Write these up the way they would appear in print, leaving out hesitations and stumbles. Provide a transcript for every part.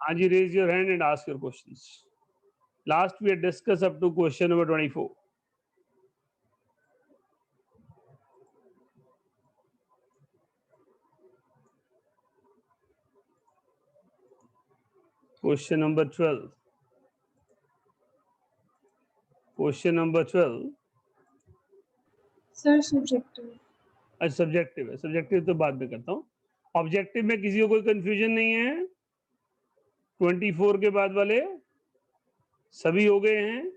हाँ जी, raise your hand and ask your questions. Last we had discussed up to question number 24. Question number 12. Question number 12. Sir subjective. अच्छा subjective है, subjective तो बाद में करता हूँ। ऑब्जेक्टिव में किसी को कोई कंफ्यूजन नहीं है? 24 के बाद वाले सभी हो गए हैं?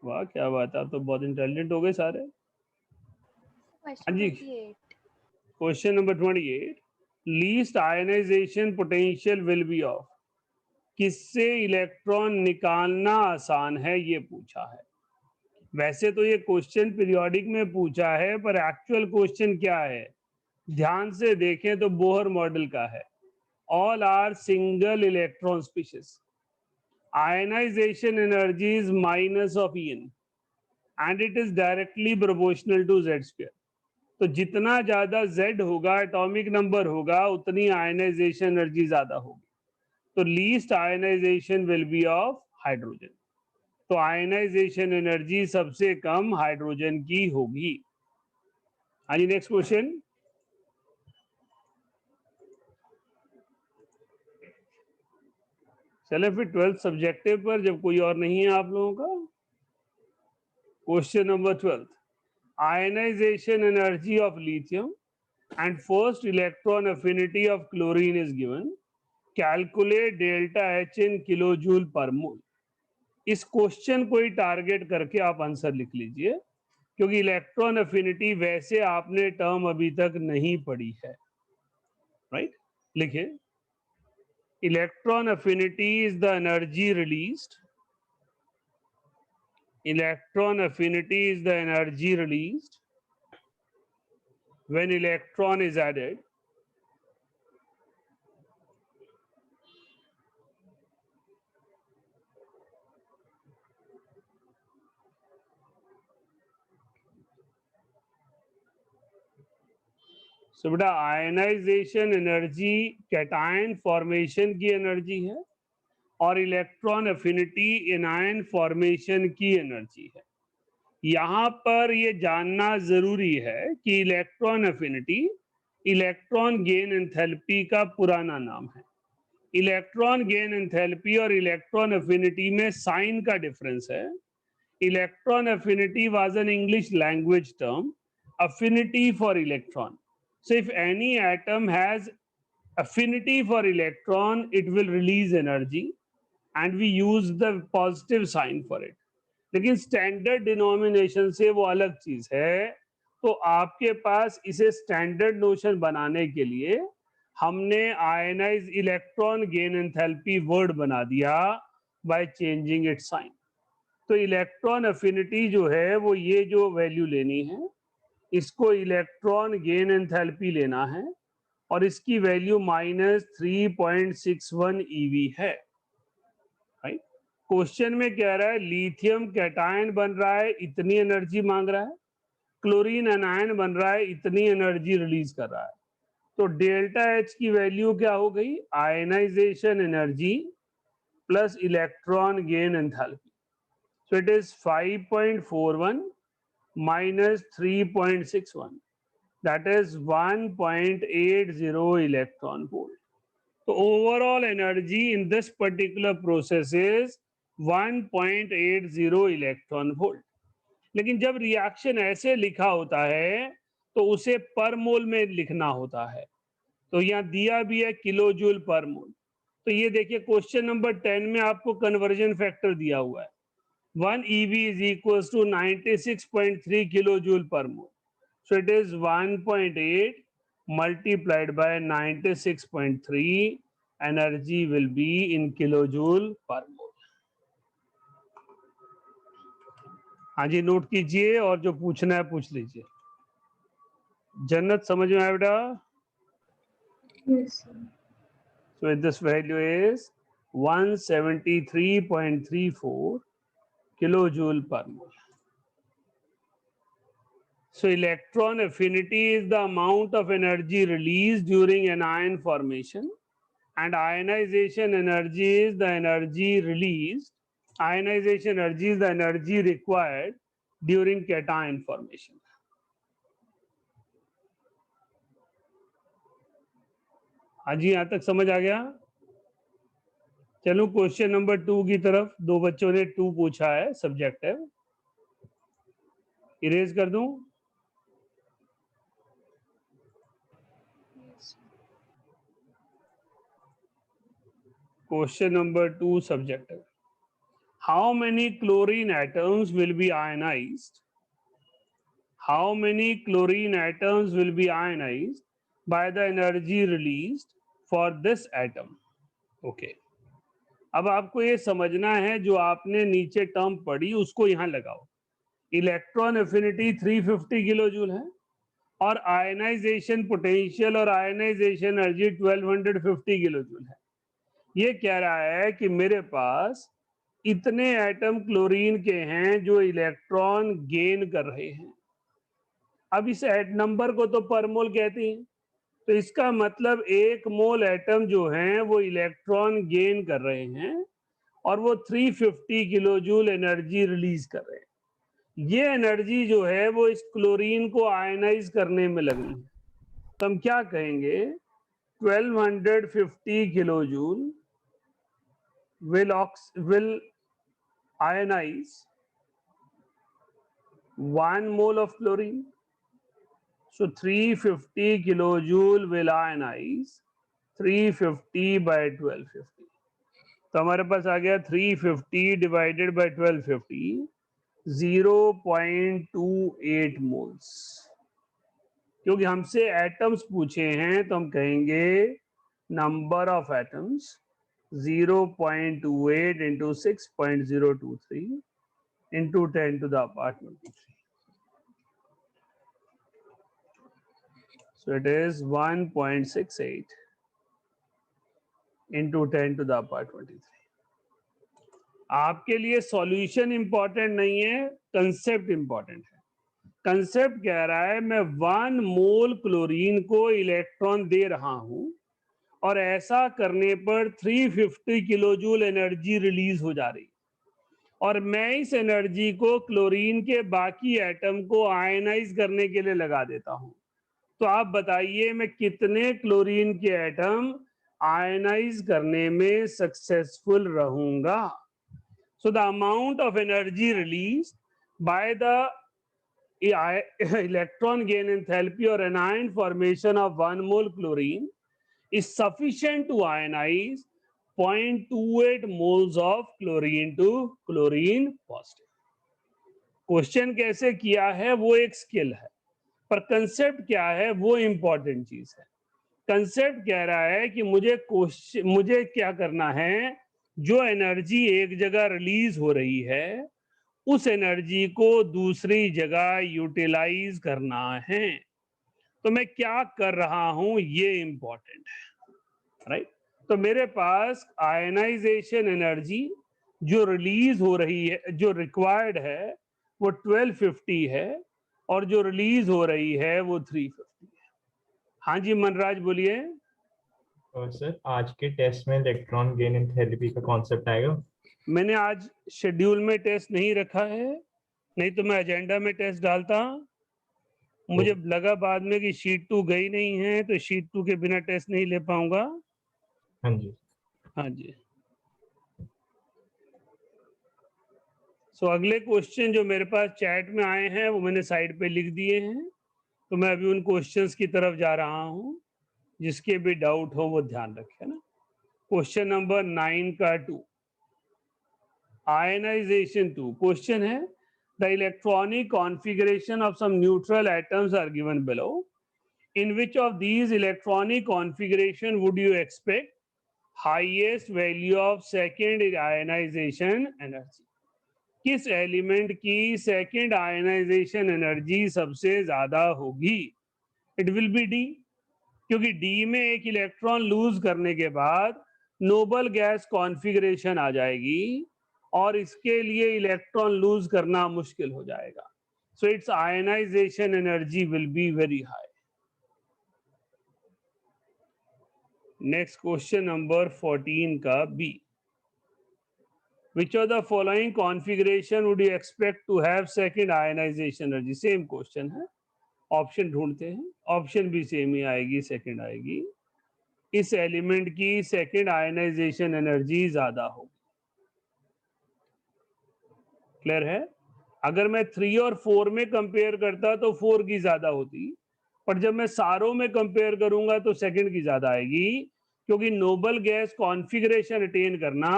वाह क्या बात है, आप तो बहुत इंटेलिजेंट हो गए सारे। हाँ जी, question number 28, least ionization potential will be of, किससे इलेक्ट्रॉन निकालना आसान है ये पूछा है। वैसे तो ये क्वेश्चन पीरियोडिक में पूछा है, पर एक्चुअल क्वेश्चन क्या है ध्यान से देखें तो बोहर मॉडल का है। All are single electron species, ionisation energy is minus of En and it is directly proportional to Z square. तो जितना ज्यादा Z होगा, एटॉमिक नंबर होगा, उतनी आयनाइजेशन एनर्जी ज्यादा होगी। तो least ionisation will be of hydrogen. तो आयनाइजेशन एनर्जी सबसे कम हाइड्रोजन की होगी। हाँ जी, नेक्स्ट क्वेश्चन। चले फिर 12th सब्जेक्टिव पर, जब कोई और नहीं है आप लोगों का। Question number 12, ionisation energy of lithium and first electron affinity of chlorine is given. Calculate delta H in kilojoule per mole. इस क्वेश्चन को ही टारगेट करके आप आंसर लिख लीजिए, क्योंकि इलेक्ट्रॉन अफिनिटी वैसे आपने टर्म अभी तक नहीं पढ़ी है। राइट, लिखिए, electron affinity is the energy released, electron affinity is the energy released when electron is added सो बेटा आयनाइजेशन एनर्जी कैटायन फॉर्मेशन की एनर्जी है और इलेक्ट्रॉन एफिनिटी एनायन फॉर्मेशन की एनर्जी है। यहां पर ये जानना जरूरी है कि electron affinity electron gain enthalpy का पुराना नाम है। इलेक्ट्रॉन गेन एंथैल्पी और इलेक्ट्रॉन एफिनिटी में साइन का डिफरेंस है। Electron affinity was an English language term, affinity for electron. So if any atom has affinity for electron, it will release energy and we use the positive sign for it. लेकिन standard denomination से वो अलग चीज है। तो आपके पास इसे standard notion बनाने के लिए हमने ionise electron gain enthalpy word बना दिया बाय चेंजिंग इट साइन। तो इलेक्ट्रॉन अफिनिटी जो है वो ये जो वैल्यू लेनी है, इसको इलेक्ट्रॉन गेन एंथैल्पी लेना है और इसकी वैल्यू -3.61 EV है। राइट, क्वेश्चन में कह रहा है लिथियम कैटायन बन रहा है, इतनी एनर्जी मांग रहा है, क्लोरीन एनायन बन रहा है, इतनी एनर्जी रिलीज कर रहा है। तो डेल्टा H की वैल्यू क्या हो गई, ionisation energy plus electron gain enthalpy. So it is 5.41 minus 3.61, that is 1.80 electron volt. So overall energy in this particular process is 1.80 electron volt. लेकिन जब रिएक्शन ऐसे लिखा होता है तो उसे पर मोल में लिखना होता है। तो यहाँ दिया भी है किलो जूल पर मोल। तो ये देखिए क्वेश्चन नंबर 10 में आपको कन्वर्जन फैक्टर दिया हुआ है, 1 EV is equals to 96.3 kilojoule per mole. So it is 1.8 multiplied by 96.3. Energy will be in kilojoule per mole. हाँ जी, नोट कीजिए और जो पूछना है पूछ लीजिए। जन्नत समझ में आया बेटा? Yes, sir. So this value is 173.34 kilojoule per mole. So electron affinity is the amount of energy released during anion formation, and ionization energy is the energy released. Ionization energy is the energy required during cation formation. हाँ जी, यहाँ तक समझ आ गया? चलो question number 2 की तरफ। दो बच्चों ने 2 पूछा है, सब्जेक्टिव। इरेज कर दूं? Yes, sir. Question number 2, subjective. How many chlorine atoms will be ionized? How many chlorine atoms will be ionized by the energy released for this atom? Okay. अब आपको ये समझना है, जो आपने नीचे टर्म पढ़ी उसको यहां लगाओ। इलेक्ट्रॉन एफिनिटी 350 किलो जूल है, और आयनाइजेशन पोटेंशियल और आयनाइजेशन एनर्जी 1250 किलो जूल है। ये कह रहा है कि मेरे पास इतने एटम क्लोरीन के हैं जो इलेक्ट्रॉन गेन कर रहे हैं। अब इस नंबर को तो पर मोल कहते हैं, तो इसका मतलब 1 मोल एटम जो हैं वो इलेक्ट्रॉन गेन कर रहे हैं, और वो 350 किलो जूल एनर्जी रिलीज कर रहे हैं। ये एनर्जी जो है वो इस क्लोरीन को आयनाइज करने में लगनी है। तो हम क्या कहेंगे, 1250 kilo joule will ionize 1 mole of chlorine. So 350 kilojoule will ionize 350 by 1250. तो हमारे पास आ गया 350 डिवाइडेड बाय 1250, 0.28 मोल्स। क्योंकि हमसे एटम्स पूछे हैं तो हम कहेंगे number of atoms 0.28 into 6.023 into 10 to the power 23. So it is 1.68 into 10 to the power 23. आपके लिए सॉल्यूशन इंपॉर्टेंट नहीं है, कंसेप्ट इंपॉर्टेंट है। कंसेप्ट कह रहा है मैं 1 मोल क्लोरीन को इलेक्ट्रॉन दे रहा हूं, और ऐसा करने पर 350 किलोजूल एनर्जी रिलीज हो जा रही, और मैं इस एनर्जी को क्लोरीन के बाकी एटम को आयनाइज करने के लिए लगा देता हूं। तो आप बताइए मैं कितने क्लोरीन के एटम आयनाइज करने में सक्सेसफुल रहूंगा। So the amount of energy release by the electron gain enthalpy और anion formation of 1 mole chlorine is sufficient to ionize 0.28 moles of chlorine to chlorine positive. Question कैसे किया है वो एक स्किल है, पर कंसेप्ट क्या है वो इंपॉर्टेंट चीज है। कंसेप्ट कह रहा है कि मुझे क्या करना है, जो एनर्जी एक जगह रिलीज हो रही है उस एनर्जी को दूसरी जगह यूटिलाइज करना है। तो मैं क्या कर रहा हूं ये इंपॉर्टेंट है, राइट? तो मेरे पास आयनाइजेशन एनर्जी जो रिलीज हो रही है, जो रिक्वायर्ड है वो 1250 है, और जो रिलीज हो रही है वो 350 है। हाँ जी मनराज बोलिए। सर आज के टेस्ट में इलेक्ट्रॉन गेन एंथैल्पी का कॉन्सेप्ट आएगा? मैंने आज शेड्यूल में टेस्ट नहीं रखा है, नहीं तो मैं एजेंडा में टेस्ट डालता। मुझे लगा बाद में कि शीट 2 गई नहीं है, तो शीट 2 के बिना टेस्ट नहीं ले पाऊंगा। हाँ जी। हाँ जी। सो अगले क्वेश्चन जो मेरे पास चैट में आए हैं वो मैंने साइड पे लिख दिए हैं, तो मैं अभी उन क्वेश्चंस की तरफ जा रहा हूं। जिसके भी डाउट हो वो ध्यान रखें ना। क्वेश्चन नंबर 9 का 2, आयनाइजेशन 2। क्वेश्चन है the electronic configuration of some neutral atoms are given below, in which of these electronic configuration would you expect highest value of second ionisation energy. किस एलिमेंट की second ionisation energy सबसे ज्यादा होगी? It will be D, क्योंकि D में एक electron lose करने के बाद नोबल गैस कॉन्फ़िगरेशन आ जाएगी, और इसके लिए इलेक्ट्रॉन लूज करना मुश्किल हो जाएगा। so its ionization energy will be very high. Next question number 14 का B. Which of the following configuration would you expect to have second ionization energy? Same question है, ऑप्शन ढूंढते हैं, ऑप्शन भी same ही आएगी, सेकंड आएगी. इस element की second ionization energy ज्यादा होगी. क्लियर है? अगर मैं 3 और 4 में कंपेयर करता तो 4 की ज्यादा होती, पर जब मैं सारों में कंपेयर करूंगा तो सेकंड की ज्यादा आएगी, क्योंकि नोबल गैस कॉन्फ़िगरेशन अटेन करना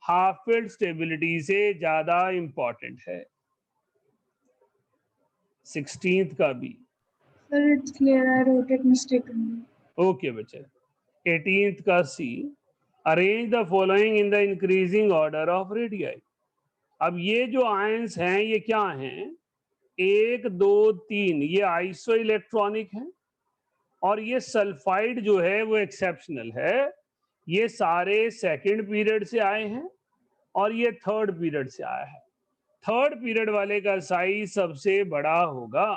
हाफ फील्ड स्टेबिलिटी से ज्यादा इंपॉर्टेंट है. 16th का भी. Sir, it's clear. I wrote it mistakenly. Okay बच्चे. 18th का C. Arrange the following in the increasing order of radii. अब ये जो आयंस हैं ये क्या हैं? 1 2 3 ये आइसो इलेक्ट्रॉनिक है, और ये सल्फाइड जो है वो एक्सेप्शनल है. ये सारे सेकंड पीरियड से आए हैं और ये थर्ड पीरियड से आया है. थर्ड पीरियड वाले का साइज सबसे बड़ा होगा,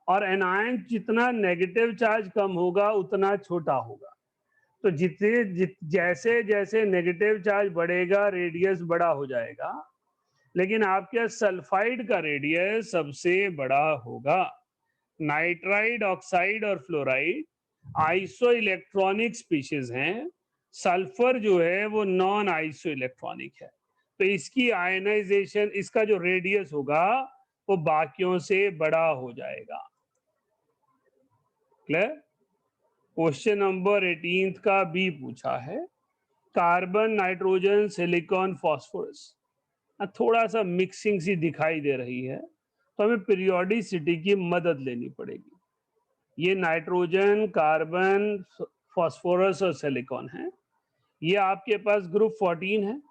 और एनायन जितना नेगेटिव चार्ज कम होगा उतना छोटा होगा. तो जैसे जैसे नेगेटिव चार्ज बढ़ेगा रेडियस बड़ा हो जाएगा, लेकिन आपके सल्फाइड का रेडियस सबसे बड़ा होगा. नाइट्राइड, ऑक्साइड और फ्लोराइड आइसो इलेक्ट्रॉनिक स्पीशीज हैं. सल्फर जो है वो नॉन आइसो इलेक्ट्रॉनिक है, तो इसकी आयनाइजेशन, इसका जो रेडियस होगा वो बाकियों से बड़ा हो जाएगा. क्लियर? क्वेश्चन नंबर 18 का बी पूछा है. Carbon, nitrogen, silicon, phosphorus. थोड़ा सा मिक्सिंग सी दिखाई दे रही है, तो हमें पीरियोडिसिटी की मदद लेनी पड़ेगी. ये नाइट्रोजन, कार्बन, फास्फोरस और सिलिकॉन है. ये आपके पास ग्रुप 14 है,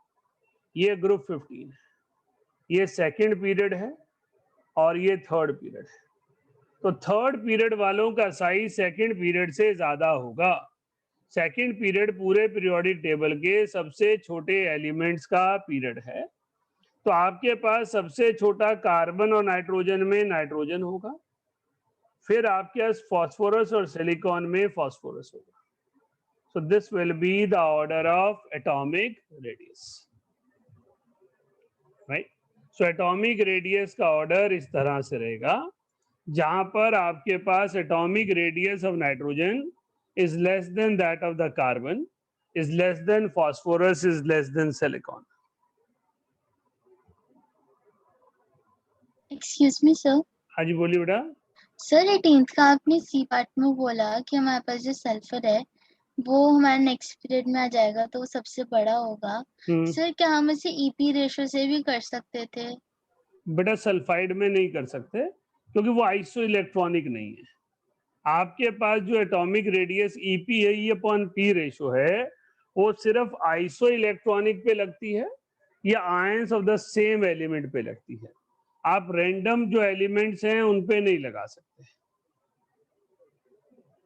ये ग्रुप 15 है. ये सेकंड पीरियड है और ये थर्ड पीरियड है. तो थर्ड पीरियड वालों का साइज सेकंड पीरियड से ज्यादा होगा. सेकंड पीरियड पूरे पीरियोडिक टेबल के सबसे छोटे एलिमेंट्स का पीरियड है. तो आपके पास सबसे छोटा कार्बन और नाइट्रोजन में नाइट्रोजन होगा, फिर आपके पास फास्फोरस और सिलिकॉन में फास्फोरस होगा. So this will be the order of atomic radius. Right? So atomic radius का ऑर्डर इस तरह से रहेगा, जहां पर आपके पास atomic radius of nitrogen is less than that of the carbon, is less than phosphorus, is less than silicon. Excuse me sir. हाँ जी बोलिए बेटा. सर 18th का आपने सी पार्ट में बोला कि हमारे पास जो सल्फर है वो हमारे नेक्स्ट पीरियड में आ जाएगा तो वो सबसे बड़ा होगा. सर क्या हम इसे ईपी रेशो से भी कर सकते थे? बेटा सल्फाइड में नहीं कर सकते, क्योंकि वो आइसो इलेक्ट्रॉनिक नहीं है. आपके पास जो एटॉमिक रेडियस ईपी है, ई अपॉन पी रेशो है, वो सिर्फ आइसो इलेक्ट्रॉनिक पे लगती है या ions of the same element पे लगती है. आप रैंडम जो एलिमेंट्स हैं उन पे नहीं लगा सकते.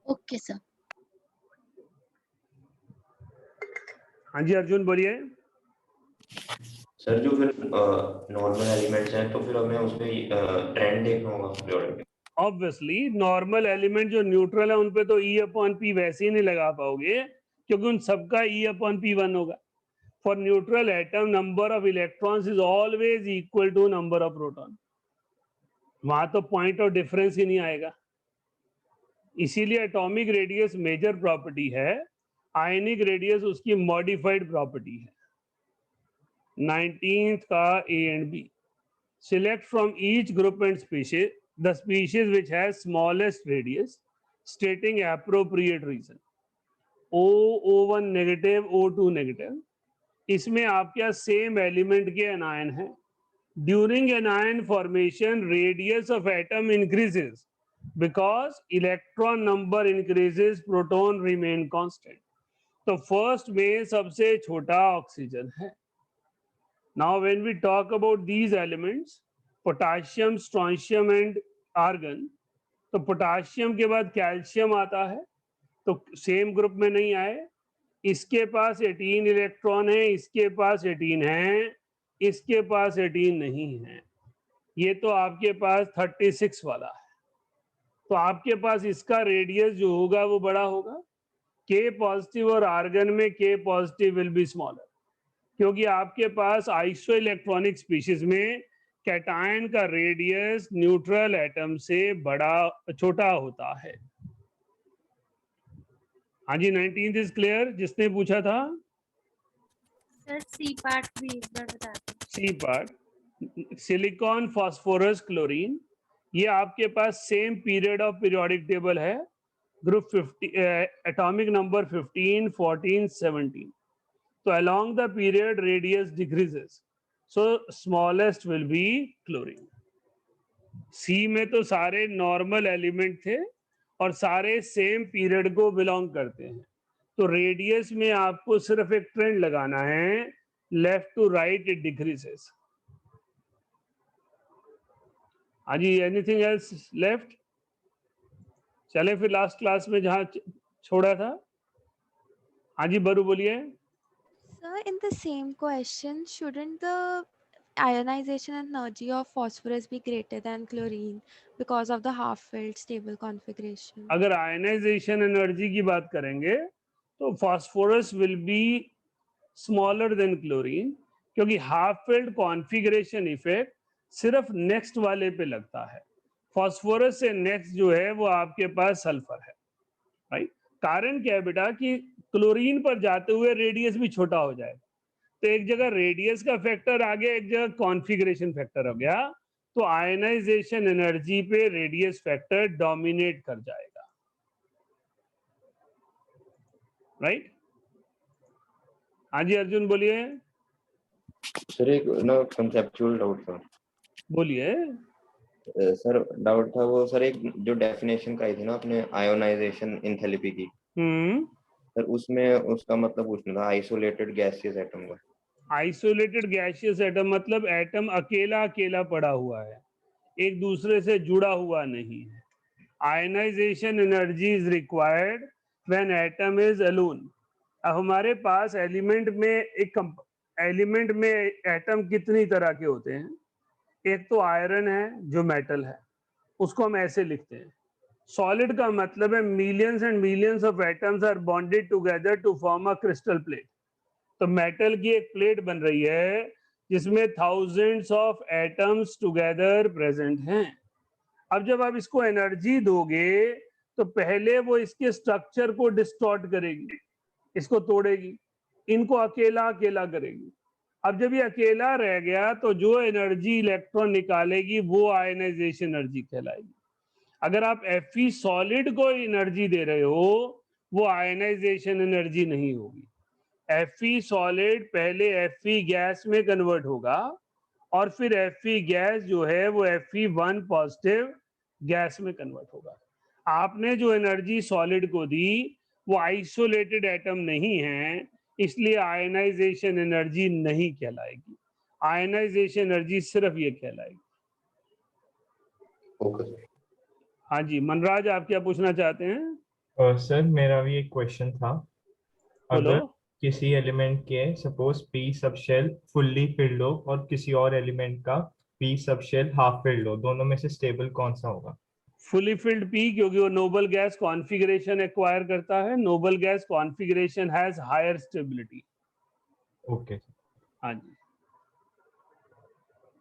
Okay sir. हाँ जी अर्जुन बोलिए. सर जो फिर नॉर्मल एलिमेंट्स हैं तो फिर हमें उसमें ट्रेंड देखना होगा periodic. ऑब्वियसली नॉर्मल एलिमेंट जो न्यूट्रल है उन पे तो ई अपॉन पी वैसे ही नहीं लगा पाओगे, क्योंकि उन सबका ई अपॉन पी 1 होगा. For neutral atom number of electrons is always equal to number of proton. वहां तो पॉइंट ऑफ डिफरेंस ही नहीं आएगा. इसीलिए एटॉमिक रेडियस मेजर प्रॉपर्टी है, आयनिक रेडियस उसकी मॉडिफाइड प्रॉपर्टी है. 19th का A and B. Select from each group and species the species which has smallest radius, stating appropriate reason. O1 negative, O2 negative. इसमें आपके same element के anion है. During anion formation radius of atom increases because electron number increases, proton remain constant. तो first में सबसे छोटा oxygen है. Now when we talk about these elements, potassium, strontium and argon, तो पोटाशियम के बाद कैल्शियम आता है, तो सेम ग्रुप में नहीं आए. इसके पास 18 इलेक्ट्रॉन है, इसके पास 18 है, इसके पास 18 नहीं है. ये तो आपके पास 36 वाला है, तो आपके पास इसका रेडियस जो होगा वो बड़ा होगा। K पॉजिटिव और आर्गन में K positive will be smaller, क्योंकि आपके पास आइसो इलेक्ट्रॉनिक स्पीशीज में कैटायन का रेडियस न्यूट्रल एटम से छोटा होता है। हाँ जी, 19th इज क्लियर। जिसने पूछा था सर सी पार्ट भी एक बार बता दो। C part, silicon, phosphorus, chlorine, ये आपके पास same period of periodic table है, ग्रुप 50, एटॉमिक नंबर 15, 14, 17। तो along the period radius decreases, so smallest will be chlorine. C में तो सारे नॉर्मल एलिमेंट थे और सारे सेम पीरियड को बिलोंग करते हैं, तो रेडियस में आपको सिर्फ एक ट्रेंड लगाना है, left to right it decreases. हाँ जी, एनीथिंग एल्स लेफ्ट? चले फिर लास्ट क्लास में जहां छोड़ा था। हाँ जी बरू बोलिए। Sir, in the same question, shouldn't the ionization energy of phosphorus be greater than chlorine because of the half-filled stable configuration? अगर आयनाइजेशन एनर्जी की बात करेंगे तो phosphorus will be smaller than chlorine, क्योंकि हाफ फिल्ड कॉन्फ़िगरेशन इफेक्ट सिर्फ next वाले पे लगता है। फास्फोरस से नेक्स्ट जो है वो आपके पास सल्फर है, राइट। कारण क्या है बेटा कि क्लोरीन पर जाते हुए रेडियस भी छोटा हो जाएगा, तो एक जगह रेडियस का फैक्टर आ गया, एक जगह कॉन्फ़िगरेशन फैक्टर हो गया, तो आयनाइजेशन एनर्जी पे रेडियस फैक्टर डोमिनेट कर जाएगा, राइट। हाँ जी अर्जुन बोलिए। सर एक ना कंसेप्चुअल डाउट था। बोलिए। सर डाउट था वो सर, एक जो डेफिनेशन का थी ना अपने आयोनाइजेशन एंथैल्पी की, सर उसमें उसका मतलब पूछना था, आइसोलेटेड गैसियस एटम का। आइसोलेटेड गैसियस एटम मतलब एटम अकेला अकेला पड़ा हुआ है, एक दूसरे से जुड़ा हुआ नहीं है। Ionisation energy is required when atom is alone. अब हमारे पास एलिमेंट में एटम कितनी तरह के होते हैं? एक तो आयरन है जो मेटल है, उसको हम ऐसे लिखते हैं। सॉलिड का मतलब है millions and millions of atoms are bonded together to form a crystal plate. तो मेटल की एक प्लेट बन रही है जिसमें thousands of atoms together present हैं। अब जब आप इसको एनर्जी दोगे तो पहले वो इसके स्ट्रक्चर को डिस्टॉर्ट करेगी, इसको तोड़ेगी, इनको अकेला अकेला करेगी। अब जब ये अकेला रह गया तो जो एनर्जी इलेक्ट्रॉन निकालेगी वो आयनाइजेशन एनर्जी कहलाएगी। अगर आप Fe सॉलिड को एनर्जी दे रहे हो वो आयनाइजेशन एनर्जी नहीं होगी। Fe सॉलिड पहले Fe गैस में कन्वर्ट होगा और फिर Fe गैस जो है वो Fe1 पॉजिटिव गैस में कन्वर्ट होगा। आपने जो एनर्जी सॉलिड को दी वो आइसोलेटेड एटम नहीं है, इसलिए आयनाइजेशन एनर्जी नहीं कहलाएगी। आयनाइजेशन एनर्जी सिर्फ ये कहलाएगी। Okay sir. हाँ जी मनराज, आप क्या पूछना चाहते हैं? सर मेरा भी एक क्वेश्चन था। बोलो। अगर किसी एलिमेंट के suppose P sub shell fully filled हो और किसी और एलिमेंट का P sub shell half filled हो, दोनों में से स्टेबल कौन सा होगा? फुली फिल्ड पी, क्योंकि वो नोबल गैस कॉन्फ़िगरेशन एक्वायर करता है। Noble gas configuration has higher stability. Okay. हाँ जी,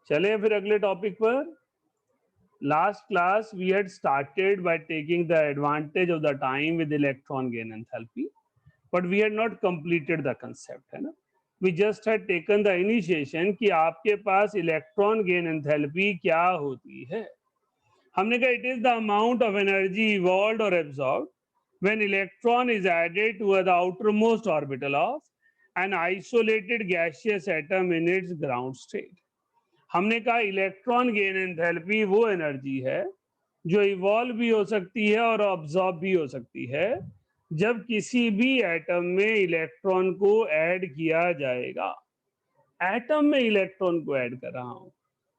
चलें फिर अगले टॉपिक पर। Last class we had started by taking the advantage of the time with electron gain enthalpy, but we had not completed the concept, है ना। We just had taken the initiation कि आपके पास electron gain enthalpy क्या होती है। हमने कहा it is the amount of energy evolved or absorbed when electron is added to the outermost orbital of an isolated gaseous atom in its ground state। हमने कहा electron gain enthalpy वो energy है जो इवॉल्व भी हो सकती है और ऑब्जॉर्ब भी हो सकती है जब किसी भी एटम में इलेक्ट्रॉन को ऐड किया जाएगा। एटम में इलेक्ट्रॉन को ऐड कर रहा हूं,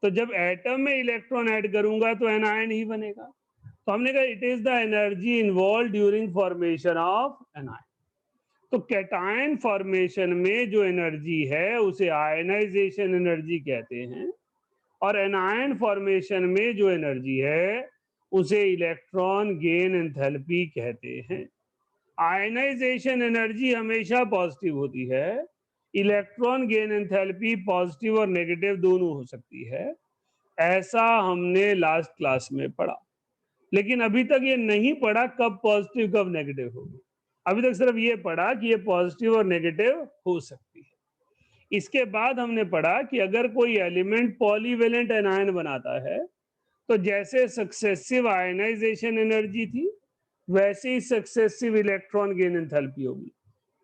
तो जब एटम में इलेक्ट्रॉन ऐड करूंगा तो एनायन ही बनेगा। तो हमने कहा it is the energy involve during formation of anion. तो कैटायन फॉर्मेशन में जो एनर्जी है उसे आयनाइजेशन एनर्जी कहते हैं, और एनायन फॉर्मेशन में जो एनर्जी है उसे इलेक्ट्रॉन गेन एंथैल्पी कहते हैं। आयनाइजेशन एनर्जी हमेशा पॉजिटिव होती है, इलेक्ट्रॉन गेन एंथैल्पी पॉजिटिव और नेगेटिव दोनों हो सकती है, ऐसा हमने लास्ट क्लास में पढ़ा। लेकिन अभी तक ये नहीं पढ़ा कब पॉजिटिव कब नेगेटिव होगी, अभी तक सिर्फ ये पढ़ा कि ये पॉजिटिव और नेगेटिव हो सकती है। इसके बाद हमने पढ़ा कि अगर कोई एलिमेंट पॉलीवेलेंट एनायन बनाता है तो जैसे सक्सेसिव आयनाइजेशन एनर्जी थी वैसे ही सक्सेसिव इलेक्ट्रॉन गेन एंथैल्पी होगी,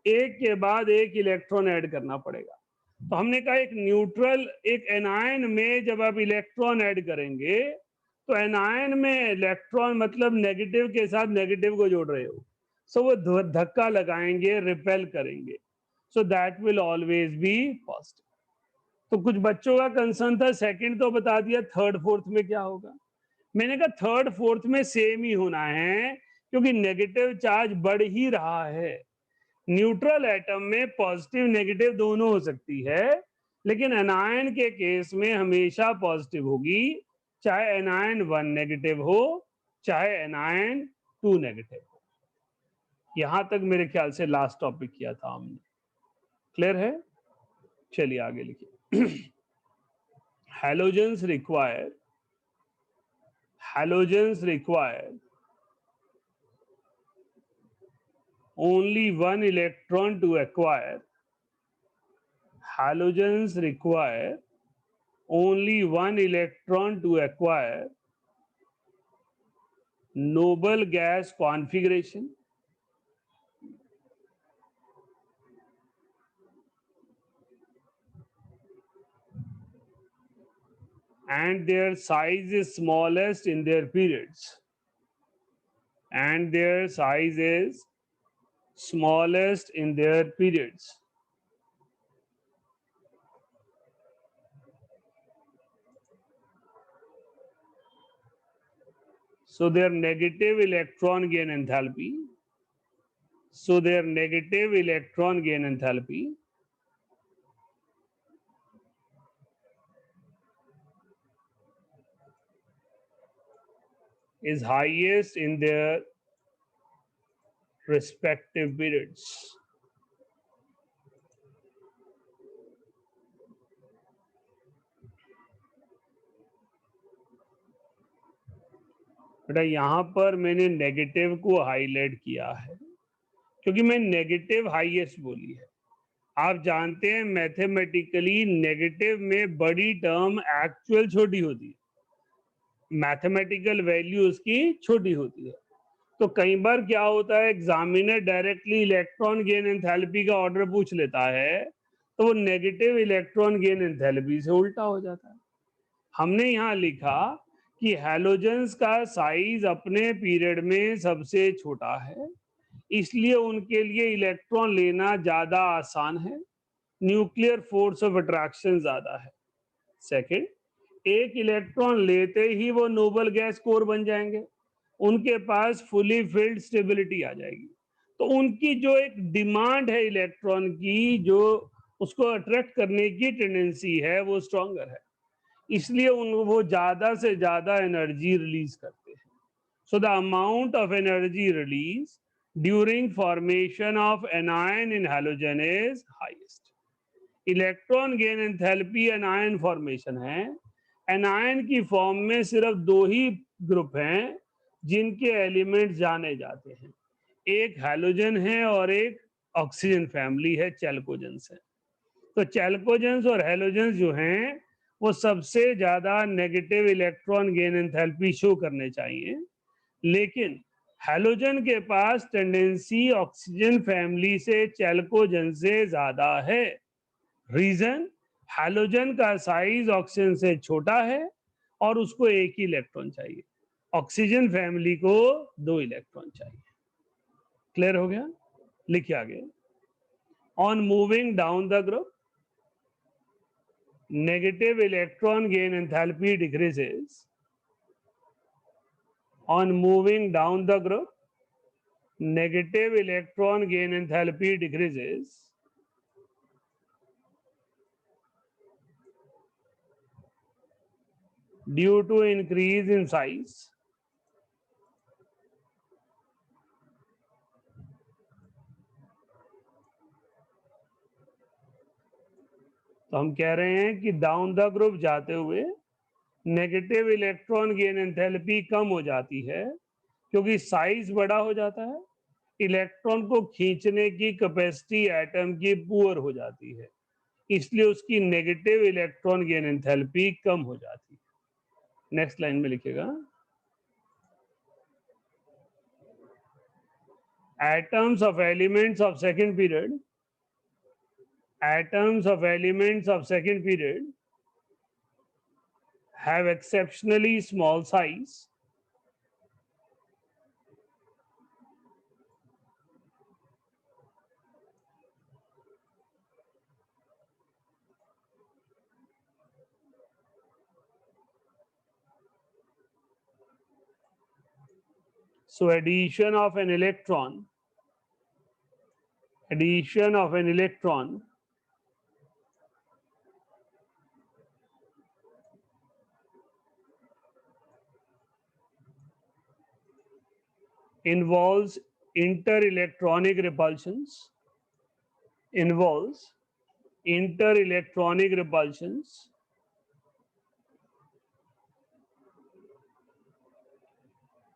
एक के बाद एक इलेक्ट्रॉन ऐड करना पड़ेगा। तो हमने कहा एक न्यूट्रल एक एनायन में जब आप इलेक्ट्रॉन ऐड करेंगे तो एनायन में इलेक्ट्रॉन मतलब नेगेटिव के साथ नेगेटिव को जोड़ रहे हो, सो वो धक्का लगाएंगे, रिपेल करेंगे, so that will always be positive. तो कुछ बच्चों का कंसर्न था, सेकंड तो बता दिया, थर्ड फोर्थ में क्या होगा? मैंने कहा थर्ड फोर्थ में सेम ही होना है क्योंकि नेगेटिव चार्ज बढ़ ही रहा है। न्यूट्रल एटम में पॉजिटिव नेगेटिव दोनों हो सकती है, लेकिन एनायन के केस में हमेशा पॉजिटिव होगी, चाहे एनायन 1 नेगेटिव हो चाहे एनायन 2 नेगेटिव हो। यहां तक मेरे ख्याल से लास्ट टॉपिक किया था हमने, क्लियर है? चलिए आगे लिखिए। halogens require only one electron to acquire. Halogens require only one electron to acquire noble gas configuration and their size is smallest in their periods. And their size is smallest in their periods. So their negative electron gain enthalpy. So their negative electron gain enthalpy is highest in their respective periods. बेटा यहां पर मैंने negative को highlight किया है क्योंकि मैं negative highest बोली है। आप जानते हैं मैथमेटिकली नेगेटिव में बड़ी टर्म एक्चुअल छोटी होती है, मैथमेटिकल वैल्यू उसकी छोटी होती है। तो कई बार क्या होता है, examiner directly electron gain enthalpy का ऑर्डर पूछ लेता है तो वो नेगेटिव इलेक्ट्रॉन गेन एंथैल्पी से उल्टा हो जाता है। हमने यहाँ लिखा कि हैलोजेंस का साइज अपने पीरियड में सबसे छोटा है, इसलिए उनके लिए इलेक्ट्रॉन लेना ज्यादा आसान है, न्यूक्लियर फोर्स ऑफ अट्रैक्शन ज्यादा है। सेकंड, एक इलेक्ट्रॉन लेते ही वो नोबल गैस कोर बन जाएंगे, उनके पास फुली फिल्ड स्टेबिलिटी आ जाएगी। तो उनकी जो एक डिमांड है इलेक्ट्रॉन की, जो उसको अट्रैक्ट करने की टेंडेंसी है, वो स्ट्रॉन्गर है, इसलिए वो ज्यादा से ज्यादा एनर्जी रिलीज करते हैं। सो the amount of energy release during formation of anion in halogen is highest. Electron gain enthalpy anion formation है। एनायन की फॉर्म में सिर्फ 2 ही ग्रुप हैं जिनके एलिमेंट जाने जाते हैं, एक हैलोजन है और एक ऑक्सीजन फैमिली है, चैल्कोजेंस है। तो चैल्कोजेंस और हैलोजेंस जो हैं वो सबसे ज्यादा negative electron gain enthalpy show करने चाहिए, लेकिन हैलोजन के पास टेंडेंसी ऑक्सीजन फैमिली से चैल्कोजेन से ज्यादा है। रीजन, हैलोजन का साइज ऑक्सीजन से छोटा है और उसको एक ही इलेक्ट्रॉन चाहिए, ऑक्सीजन फैमिली को 2 इलेक्ट्रॉन चाहिए। क्लियर हो गया? लिखिए आगे। On moving down the group, negative electron gain enthalpy decreases. On moving down the group, negative electron gain enthalpy decreases. due to increase in size. तो हम कह रहे हैं कि डाउन द ग्रुप जाते हुए नेगेटिव इलेक्ट्रॉन गेन एंथैल्पी कम हो जाती है क्योंकि साइज बड़ा हो जाता है, इलेक्ट्रॉन को खींचने की कैपेसिटी एटम की पुअर हो जाती है, इसलिए उसकी नेगेटिव इलेक्ट्रॉन गेन एंथैल्पी कम हो जाती है। नेक्स्ट लाइन में लिखिएगा, atoms of elements of second period, atoms of elements of second period have exceptionally small size so addition of an electron involves interelectronic repulsions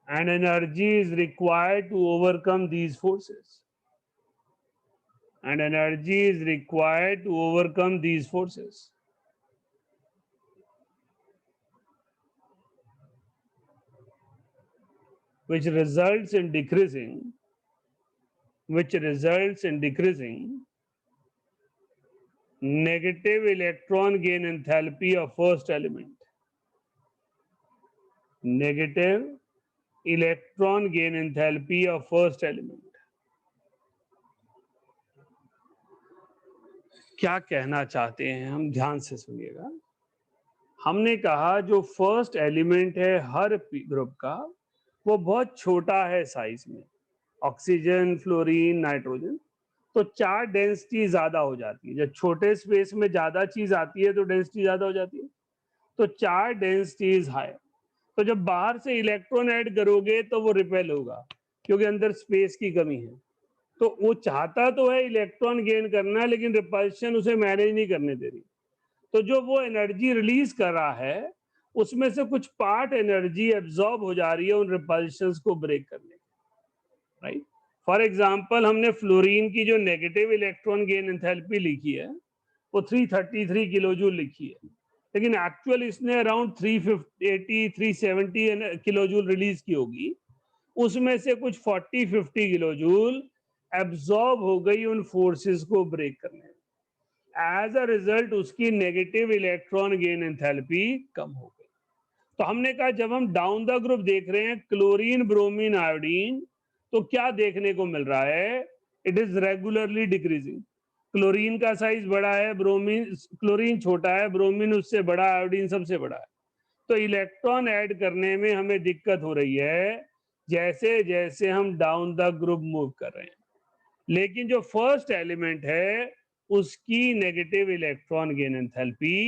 and energy is required to overcome these forces. Which results in decreasing negative electron gain enthalpy of first element. Negative electron gain enthalpy of first element. क्या कहना चाहते हैं हम, ध्यान से सुनिएगा। हमने कहा जो फर्स्ट एलिमेंट है हर ग्रुप का वो बहुत छोटा है साइज में, ऑक्सीजन, फ्लोरीन, नाइट्रोजन, तो चार्ज डेंसिटी ज्यादा हो जाती है। जब छोटे स्पेस में ज्यादा चीज आती है तो डेंसिटी ज्यादा हो जाती है, तो चार्ज डेंसिटी इज हाई। तो जब बाहर से इलेक्ट्रॉन ऐड करोगे तो वो रिपेल होगा क्योंकि अंदर स्पेस की कमी है। तो वो चाहता तो है इलेक्ट्रॉन गेन करना, लेकिन रिपल्शन उसे मैनेज नहीं करने दे रही। तो जो वो एनर्जी रिलीज कर रहा है उसमें से कुछ पार्ट एनर्जी एब्जॉर्ब हो जा रही है उन रिपल्शंस को ब्रेक करने, राइट। फॉर एग्जांपल हमने फ्लोरीन की जो नेगेटिव इलेक्ट्रॉन गेन एंथैल्पी लिखी है वो 333 किलोजूल लिखी है, लेकिन एक्चुअल इसने अराउंड 380 370 किलोजूल रिलीज की होगी। उसमें से कुछ 40-50 किलोजूल एब्जॉर्ब हो गई उन फोर्सेस को ब्रेक करने में। एज अ रिजल्ट उसकी नेगेटिव इलेक्ट्रॉन गेन एंथैल्पी कम हो गई। तो हमने कहा जब हम डाउन द ग्रुप देख रहे हैं क्लोरीन, ब्रोमीन, आयोडीन, तो क्या देखने को मिल रहा है, it is regularly decreasing. Chlorine का साइज बड़ा है, क्लोरीन छोटा है, ब्रोमीन उससे बड़ा, आयोडीन सबसे बड़ा है। तो इलेक्ट्रॉन ऐड करने में हमें दिक्कत हो रही है जैसे जैसे हम डाउन द ग्रुप मूव कर रहे हैं। लेकिन जो फर्स्ट एलिमेंट है उसकी negative electron gain enthalpy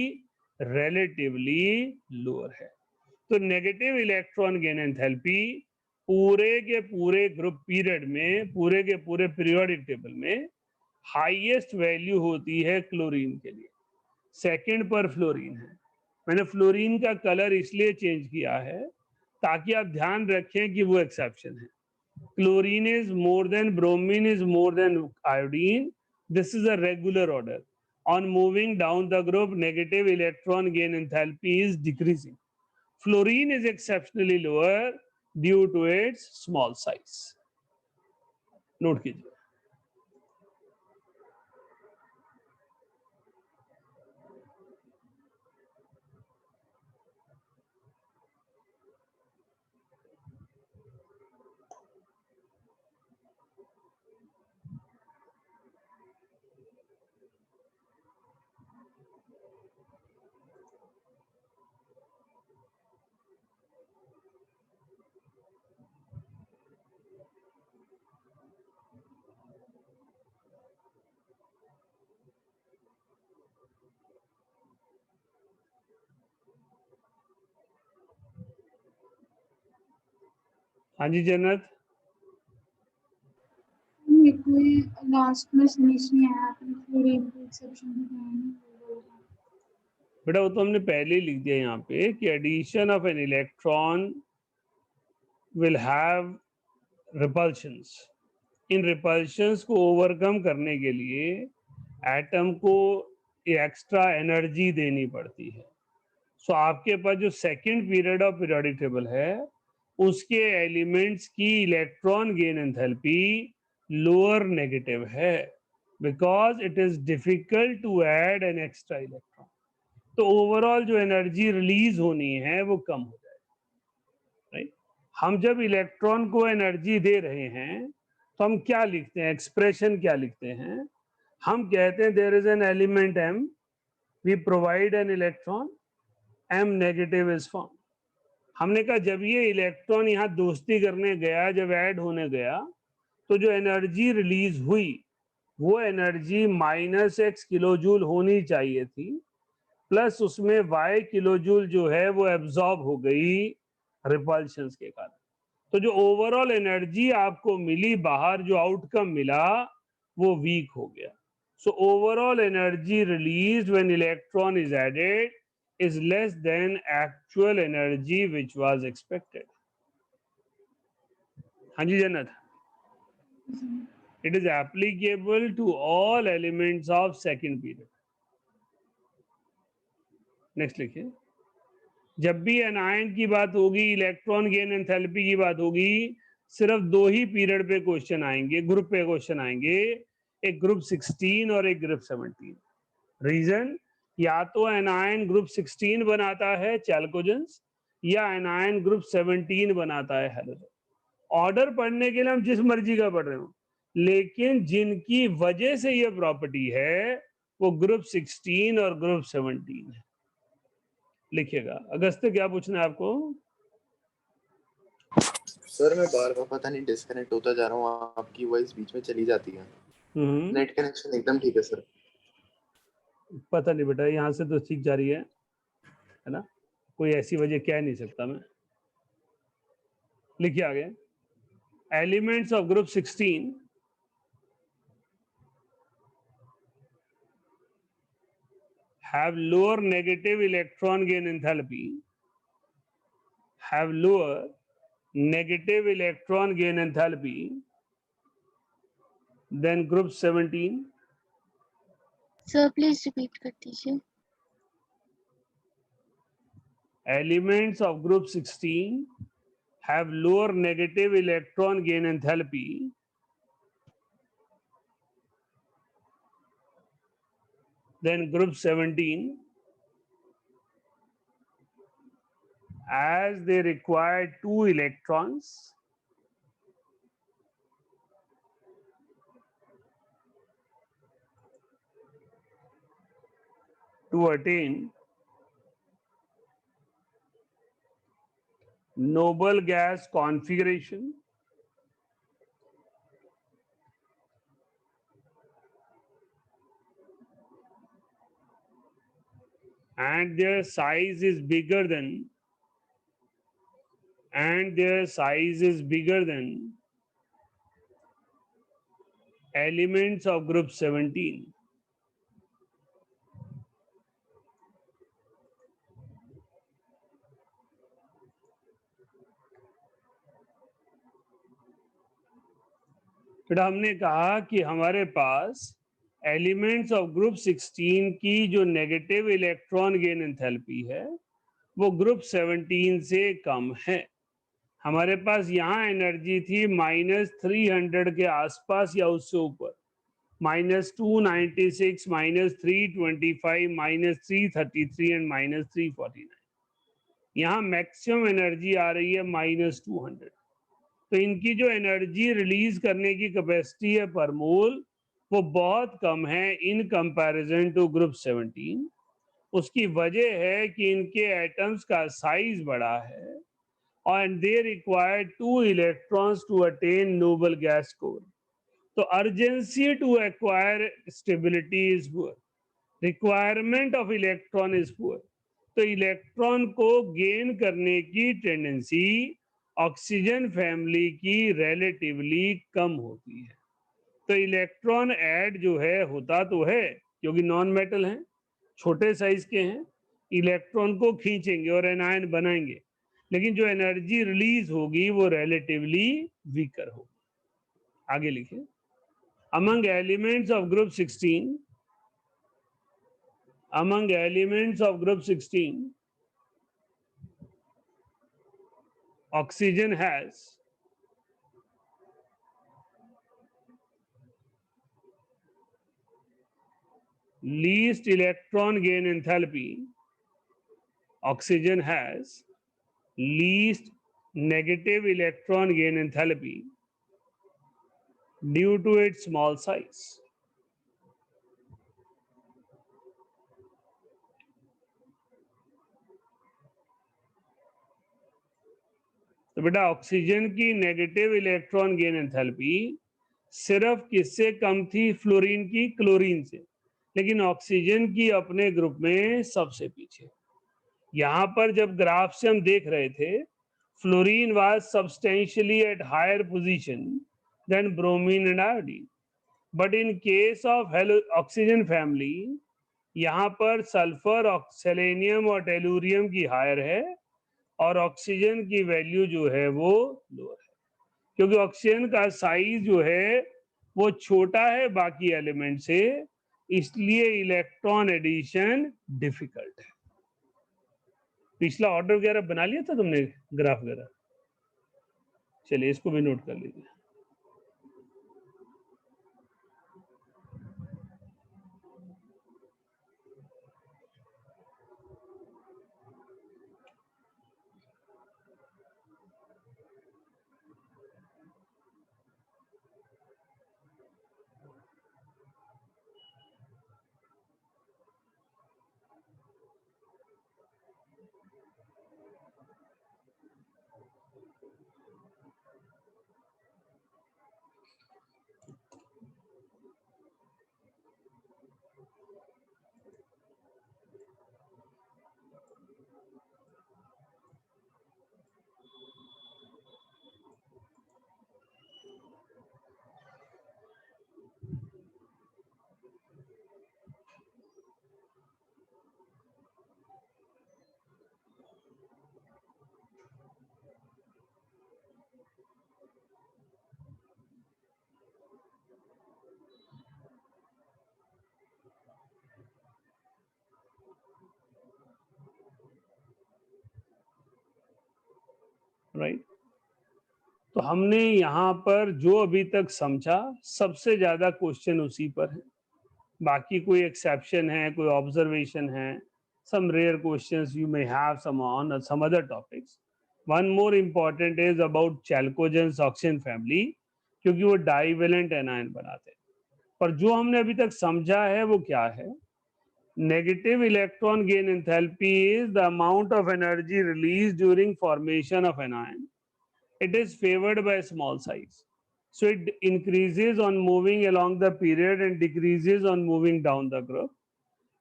relatively lower है। तो नेगेटिव इलेक्ट्रॉन गेन एंथैल्पी पूरे के पूरे ग्रुप पीरियड में, पूरे के पूरे पीरियोडिक टेबल में हाईएस्ट वैल्यू होती है क्लोरीन के लिए, सेकंड पर फ्लोरीन है। मैंने फ्लोरीन का कलर इसलिए चेंज किया है ताकि आप ध्यान रखें कि वो एक्सेप्शन है। Chlorine is more than, bromine is more than iodine. This is a regular order. On moving down the group, negative electron gain enthalpy is decreasing. Fluorine is exceptionally lower due to its small size. Note कीजिए। हाँ जी जन्नत। मेरे को ये last में समझ नहीं आया, आपने फ्लोरीन को एक्सेप्शन बताया ना। बेटा वो तो हमने पहले ही लिख दिया यहाँ पे कि addition of an electron will have repulsions. इन रिपल्शंस को ओवरकम करने के लिए एटम को एक्स्ट्रा एनर्जी देनी पड़ती है। सो आपके पास जो second period of periodic table है उसके एलिमेंट्स की electron gain enthalpy lower negative है because it is difficult to add an extra electron. तो ओवरऑल जो एनर्जी रिलीज होनी है वो कम हो जाएगी, राइट। हम जब इलेक्ट्रॉन को एनर्जी दे रहे हैं तो हम क्या लिखते हैं, एक्सप्रेशन क्या लिखते हैं? हम कहते हैं there is an element m, we provide an electron, m negative is form. हमने कहा जब ये इलेक्ट्रॉन यहाँ दोस्ती करने गया, जब ऐड होने गया, तो जो एनर्जी रिलीज हुई वो एनर्जी -x किलोजूल होनी चाहिए थी, प्लस उसमें y किलोजूल जो है वो एब्जॉर्ब हो गई रिपल्शंस के कारण। तो जो ओवरऑल एनर्जी आपको मिली बाहर, जो आउटकम मिला वो वीक हो गया। So overall energy release when electron is added is less than actual energy which was expected. हाँ जी जन्नत। It is applicable to all elements of second period. Next लिखिए। जब भी एनायन की बात होगी, इलेक्ट्रॉन गेन एंथैल्पी की बात होगी, सिर्फ दो ही पीरियड पे क्वेश्चन आएंगे, ग्रुप पे क्वेश्चन आएंगे, एक ग्रुप 16 और एक ग्रुप 17। रीजन, या तो एनायन ग्रुप 16 बनाता है चैल्कोजेंस, या एनायन ग्रुप 17 बनाता है हैलोजन। ऑर्डर पढ़ने के लिए हम जिस मर्जी का पढ़ रहे हो, लेकिन जिनकी वजह से ये प्रॉपर्टी है वो ग्रुप 16 और ग्रुप 17 है। लिखिएगा। अगस्त क्या पूछना है आपको? सर मैं बार बार पता नहीं डिस्कनेक्ट होता जा रहा हूँ, आपकी वॉइस बीच में चली जाती है। नेट कनेक्शन एकदम ठीक है सर। पता नहीं बेटा, यहाँ से तो ठीक जा रही है ना, कोई ऐसी वजह कह नहीं सकता मैं। लिखिए आगे। Elements of group 16 have lower negative electron gain enthalpy, have lower negative electron gain enthalpy than group 17. Sir please repeat कर दीजिए। Elements of group 16 have lower negative electron gain enthalpy than group 17 as they require 2 electrons to attain noble gas configuration and their size is bigger than elements of group 17. फिर हमने कहा कि हमारे पास elements of group 16 की जो negative electron gain enthalpy है वो group 17 से कम है। हमारे पास यहाँ एनर्जी थी -300 के आसपास या उससे ऊपर, -296, -325, -333 एंड -349। यहाँ मैक्सिमम एनर्जी आ रही है -200। तो इनकी जो एनर्जी रिलीज करने की कैपेसिटी है पर मोल वो बहुत कम है इन कंपैरिजन टू ग्रुप 17। उसकी वजह है कि इनके एटम्स का साइज बड़ा है and they require 2 electrons to attain noble gas core. So urgency to acquire stability is poor. Requirement of electron is poor. तो इलेक्ट्रॉन को गेन करने की टेंडेंसी ऑक्सीजन फैमिली की रिलेटिवली कम होती है। तो इलेक्ट्रॉन ऐड जो है होता तो है, क्योंकि नॉन मेटल हैं, छोटे साइज के हैं, इलेक्ट्रॉन को खींचेंगे और एनायन बनाएंगे, लेकिन जो एनर्जी रिलीज होगी वो रिलेटिवली वीकर होगी। आगे लिखिए, among elements of group 16, among elements of group 16, oxygen has least electron gain enthalpy. Oxygen has least negative electron gain enthalpy due to its small size. तो बेटा ऑक्सीजन की negative electron gain enthalpy सिर्फ किससे कम थी? Fluorine की, chlorine से, लेकिन oxygen की अपने ग्रुप में सबसे पीछे। यहां पर जब ग्राफ से हम देख रहे थे, fluorine was substantially at higher position than bromine and iodine, but in case of oxygen family यहाँ पर सल्फर, सेलेनियम और टेलुरियम की हायर है और ऑक्सीजन की वैल्यू जो है वो लोअर है, क्योंकि ऑक्सीजन का साइज जो है वो छोटा है बाकी एलिमेंट से, इसलिए इलेक्ट्रॉन एडिशन डिफिकल्ट है। पिछला ऑर्डर वगैरह बना लिया था तुमने, ग्राफ वगैरह? चलिए इसको भी नोट कर लीजिए। राइट, तो हमने यहाँ पर जो अभी तक समझा सबसे ज्यादा क्वेश्चन उसी पर है। बाकी कोई एक्सेप्शन है, कोई ऑब्जर्वेशन है, some rare questions you may have some on some other topics. One more important is about chalcogens oxygen family, क्योंकि वो डाइवेलेंट एनायन बनाते हैं। पर जो हमने अभी तक समझा है वो क्या है? Negative electron gain enthalpy is the amount of energy released during formation of an ion. It is favored by small size. So it increases on moving along the period and decreases on moving down the group.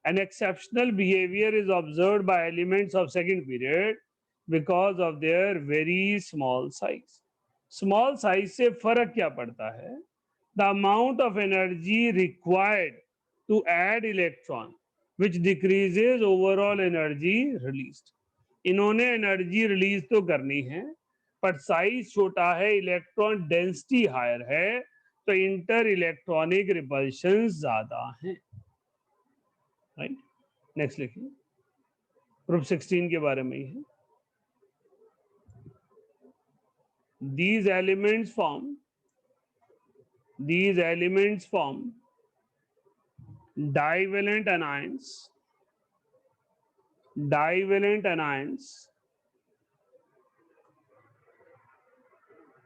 An exceptional behavior is observed by elements of second period because of their very small size. Small size से फर्क क्या पड़ता है? The amount of energy required to add electron, which decreases overall energy released. इन्होंने energy release तो करनी है, पर साइज छोटा है, इलेक्ट्रॉन डेंसिटी हायर है, तो इंटर इलेक्ट्रॉनिक रिपल्शन ज्यादा है। राइट, नेक्स्ट लिखिए, ग्रुप 16 के बारे में ही है। These elements form divalent anions,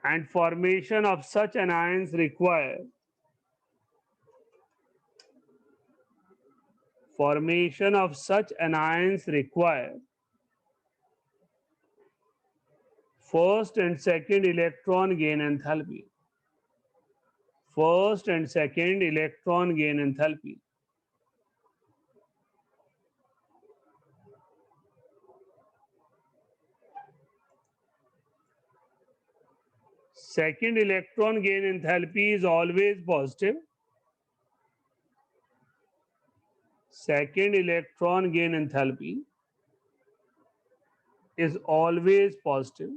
and formation of such anions require first and second electron gain enthalpy. second electron gain enthalpy is always positive. Second electron gain enthalpy is always positive,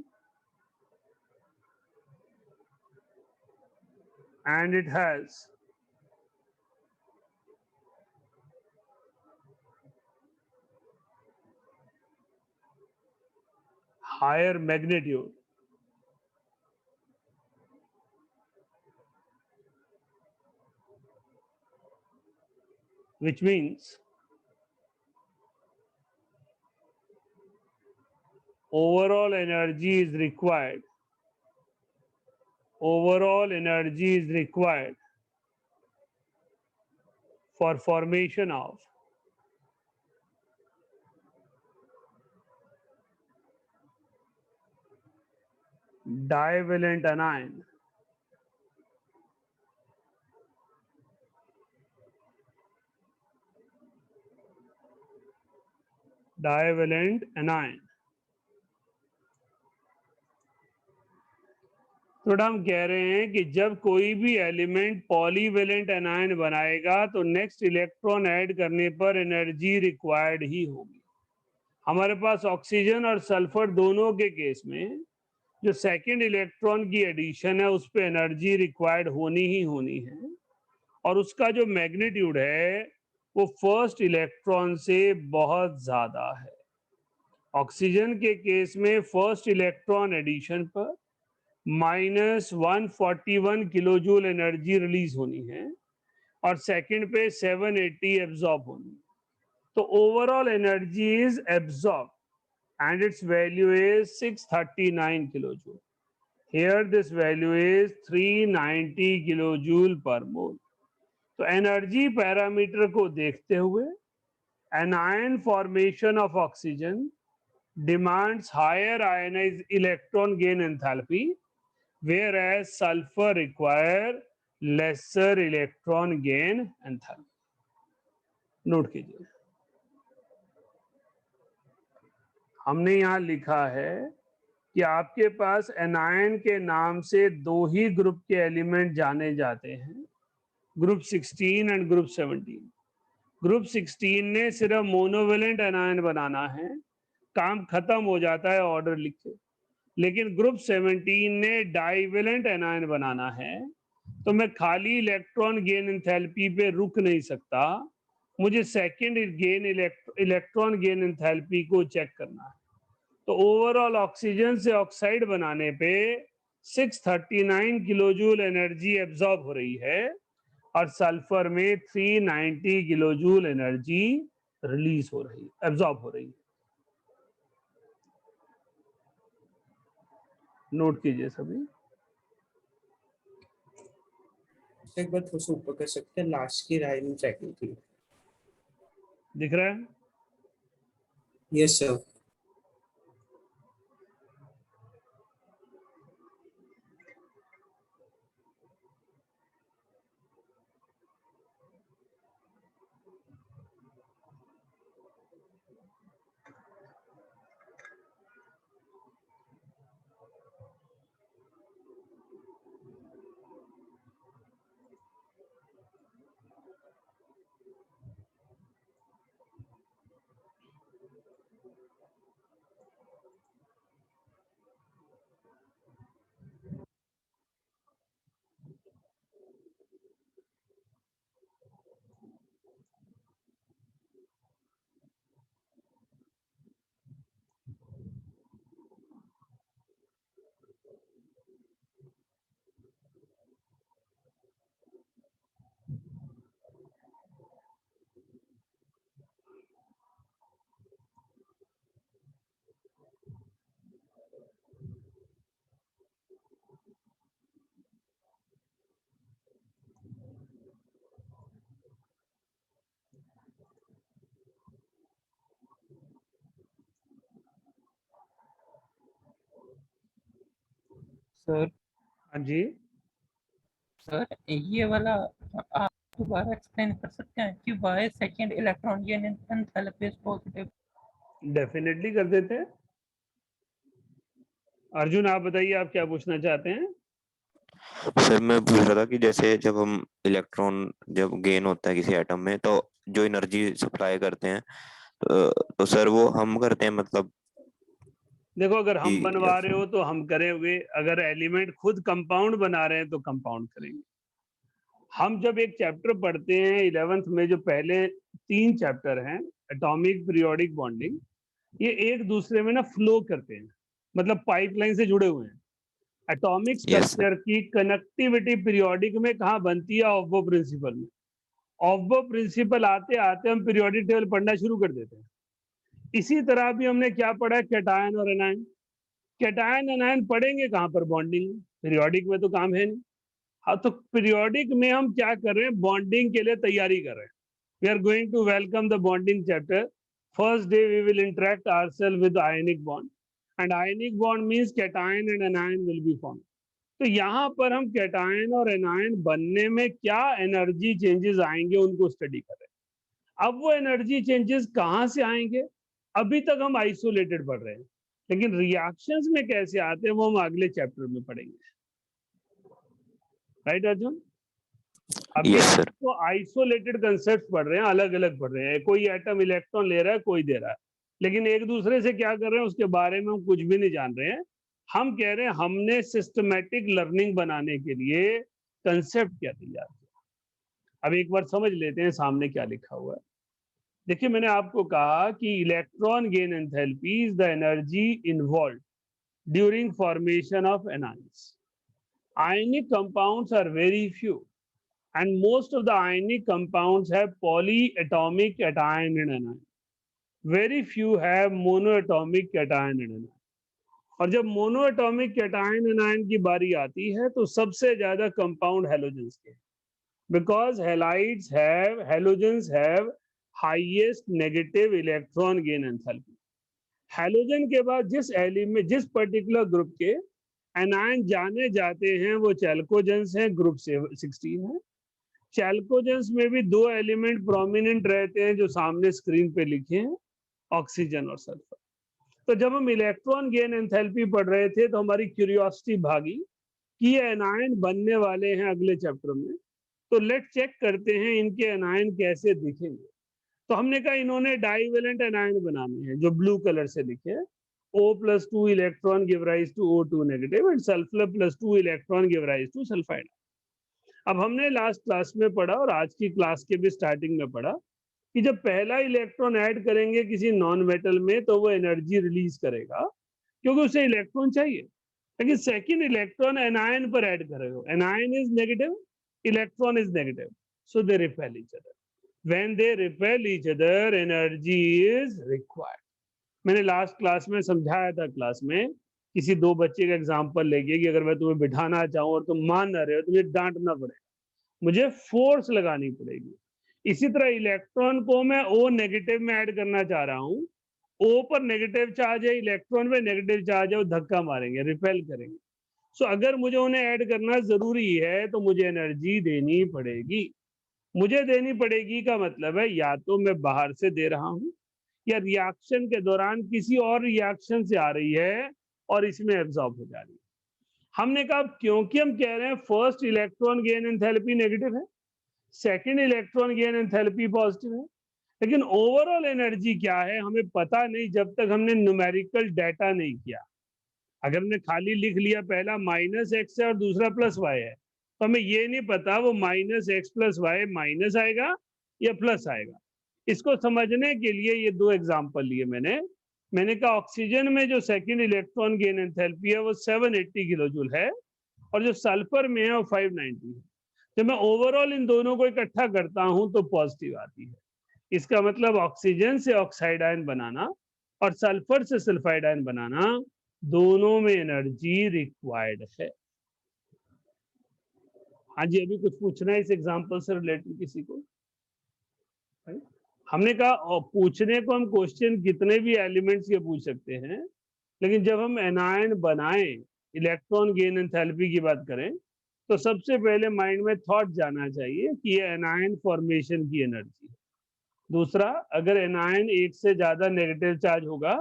and it has higher magnitude. Which means overall energy is required. Overall energy is required for formation of divalent anion. Divalent anion. थोड़ा हम कह रहे हैं कि जब कोई भी element polyvalent anion बनाएगा तो नेक्स्ट इलेक्ट्रॉन ऐड करने पर एनर्जी रिक्वायर्ड ही होगी। हमारे पास ऑक्सीजन और सल्फर दोनों के केस में जो सेकंड इलेक्ट्रॉन की एडिशन है उस पर एनर्जी रिक्वायर्ड होनी ही होनी है, और उसका जो मैग्नीट्यूड है वो फर्स्ट इलेक्ट्रॉन से बहुत ज्यादा है। ऑक्सीजन के केस में फर्स्ट इलेक्ट्रॉन एडिशन पर -141 किलोजूल एनर्जी रिलीज होनी है और सेकंड पे 780 एब्जॉर्ब होनी। तो overall energy is absorb and its value is 639 kilojoule. Here this value is 390 kilojoule per mole. तो एनर्जी पैरामीटर को देखते हुए anion formation of oxygen demands higher ionized electron gain enthalpy, whereas sulfur require lesser electron gain enthalpy. Note कीजिए, हमने यहाँ लिखा है कि आपके पास एनायन के नाम से दो ही ग्रुप के एलिमेंट जाने जाते हैं, ग्रुप 16 एंड ग्रुप 17। ग्रुप 16 ने सिर्फ मोनोवेलेंट एनायन बनाना है, काम खत्म हो जाता है ऑर्डर लिख के। लेकिन ग्रुप 17 ने डाइवेलेंट एनायन बनाना है, तो मैं खाली इलेक्ट्रॉन गेन एंथैल्पी पे रुक नहीं सकता, मुझे second gain electron gain enthalpy को चेक करना है। तो ओवरऑल ऑक्सीजन से ऑक्साइड बनाने पे 639 किलोजूल एनर्जी एब्जॉर्ब हो रही है और सल्फर में 390 किलोजूल एनर्जी रिलीज हो रही है, एब्जॉर्ब हो रही है। नोट कीजिए सभी। एक बार थोड़ा सा ऊपर कर सकते हैं, लास्ट की राइमिंग चेकिंग थी। दिख रहा है? Yes sir. सर। हाँ जी सर, ये वाला आप दोबारा एक्सप्लेन कर सकते हैं कि why second electron gain enthalpy is positive? Definitely कर देते हैं। अर्जुन आप बताइए, आप क्या पूछना चाहते हैं? सर मैं पूछ रहा था कि जैसे जब हम इलेक्ट्रॉन जब गेन होता है किसी एटम में तो जो एनर्जी सप्लाई करते हैं तो सर वो हम करते हैं मतलब देखो अगर हम कि बनवा रहे हो तो हम करेंगे, अगर एलिमेंट खुद कंपाउंड बना रहे हैं तो कंपाउंड करेंगे। हम जब एक चैप्टर पढ़ते हैं 11th में, जो पहले 3 चैप्टर हैं एटॉमिक पीरियोडिक बॉन्डिंग, ये एक दूसरे में ना फ्लो करते हैं, मतलब पाइपलाइन से जुड़े हुए हैं। एटॉमिक स्ट्रक्चर की कनेक्टिविटी पीरियोडिक में कहाँ बनती है? ऑफ-बो प्रिंसिपल में। ऑफ-बो प्रिंसिपल आते आते हम पीरियोडिक टेबल पढ़ना शुरू कर देते हैं। इसी तरह भी हमने क्या पढ़ा है? कैटायन और एनायन। कैटायन एनायन पढ़ेंगे कहाँ पर? बॉन्डिंग। पीरियोडिक में तो काम है नहीं। हाँ, तो पीरियोडिक में हम क्या कर रहे हैं? बॉन्डिंग के लिए तैयारी कर रहे हैं। We are going to welcome the bonding chapter. First day we will interact ourselves with ionic bond, and ionic bond means cation and anion will be form. तो यहाँ पर हम कैटायन और एनायन बनने में क्या एनर्जी चेंजेस आएंगे उनको स्टडी कर रहे हैं। अब वो एनर्जी चेंजेस कहाँ से आएंगे? अभी तक हम आइसोलेटेड पढ़ रहे हैं, लेकिन रिएक्शंस में कैसे आते हैं वो हम अगले चैप्टर में पढ़ेंगे। राइट अर्जुन? अभी Yes, हम sir. तो आइसोलेटेड कंसेप्ट पढ़ रहे हैं, अलग अलग पढ़ रहे हैं। कोई एटम इलेक्ट्रॉन ले रहा है, कोई दे रहा है, लेकिन एक दूसरे से क्या कर रहे हैं उसके बारे में हम कुछ भी नहीं जान रहे हैं। हम कह रहे हैं हमने सिस्टमैटिक लर्निंग बनाने के लिए कंसेप्ट क्या तैयार किया। अब एक बार समझ लेते हैं सामने क्या लिखा हुआ है। देखिए, मैंने आपको कहा कि electron gain enthalpy is the energy involved during formation of anions. Ionic compounds are very few, and most of the ionic compounds have polyatomic cation and anion. Very few have monoatomic cation and anion. और जब monoatomic cation anion की बारी आती है तो सबसे ज्यादा compound halogens के, because halides have halogens have highest negative electron gain enthalpy. Halogen के बाद जिस एलिमेंट, जिस पर्टिकुलर ग्रुप के एनायन जाने जाते हैं वो चैल्कोजेंस हैं, ग्रुप 16 है। चैल्कोजेंस में भी 2 एलिमेंट प्रोमिनेंट रहते हैं जो सामने स्क्रीन पे लिखे हैं, ऑक्सीजन और सल्फर। तो जब हम इलेक्ट्रॉन गेन एंथैल्पी पढ़ रहे थे तो हमारी क्यूरियोसिटी भागी कि ये एनायन बनने वाले हैं अगले चैप्टर में, तो लेट चेक करते हैं इनके एनायन कैसे दिखेंगे। तो हमने कहा इन्होंने डाइवेलेंट एनायन बनाने हैं जो ब्लू कलर से लिखे हैं। O+2 electron give rise to O2 negative and sulfur +2 electron give rise to sulfide। अब हमने लास्ट क्लास में पढ़ा और आज की क्लास के भी स्टार्टिंग में पढ़ा कि जब पहला इलेक्ट्रॉन ऐड करेंगे किसी नॉन मेटल में तो वो एनर्जी रिलीज करेगा क्योंकि उसे इलेक्ट्रॉन चाहिए। लेकिन सेकंड इलेक्ट्रॉन एनायन पर ऐड कर रहे हो, anion is negative, electron is negative, so they repel each other. When they repel each other energy is required. मैंने लास्ट क्लास में समझाया था, क्लास में किसी 2 बच्चे का एग्जांपल लेके कि अगर मैं तुम्हें बिठाना चाहूँ और तुम मान ना रहे हो तो मुझे डांटना पड़ेगा, मुझे फोर्स लगानी पड़ेगी। इसी तरह इलेक्ट्रॉन को मैं O नेगेटिव में ऐड करना चाह रहा हूँ, O पर नेगेटिव चार्ज है, इलेक्ट्रॉन पे नेगेटिव चार्ज है, वो धक्का मारेंगे, रिपेल करेंगे। सो अगर मुझे उन्हें ऐड करना जरूरी है तो मुझे एनर्जी देनी पड़ेगी। मुझे देनी पड़ेगी का मतलब है या तो मैं बाहर से दे रहा हूँ या रिएक्शन के दौरान किसी और रिएक्शन से आ रही है और इसमें एब्जॉर्ब हो जा रही है। हमने कहा क्योंकि हम कह रहे हैं first electron gain enthalpy negative है, second electron gain enthalpy positive है, लेकिन ओवरऑल एनर्जी क्या है हमें पता नहीं जब तक हमने न्यूमेरिकल डाटा नहीं किया। अगर हमने खाली लिख लिया पहला -x है और दूसरा +y है तो हमें ये नहीं पता वो -x + y माइनस आएगा या प्लस आएगा। इसको समझने के लिए ये 2 एग्जांपल लिए मैंने कहा ऑक्सीजन में जो सेकंड इलेक्ट्रॉन गेन एंथैल्पी है वो 780 किलोजूल है और जो सल्फर में है वो 590 है। जब मैं ओवरऑल इन दोनों को इकट्ठा करता हूं तो पॉजिटिव आती है। इसका मतलब ऑक्सीजन से ऑक्साइड आयन बनाना और सल्फर से सल्फाइड आयन बनाना, दोनों में एनर्जी रिक्वायर्ड है। हाँ जी, अभी कुछ पूछना है इस एग्जांपल से रिलेटेड किसी को? हमने कहा पूछने को हम क्वेश्चन कितने भी एलिमेंट्स के पूछ सकते हैं, लेकिन जब हम एनायन बनाएं, इलेक्ट्रॉन गेन एंथैल्पी की बात करें तो सबसे पहले माइंड में थॉट जाना चाहिए कि ये एनायन फॉर्मेशन की एनर्जी है। दूसरा, अगर एनायन एक से ज्यादा नेगेटिव चार्ज होगा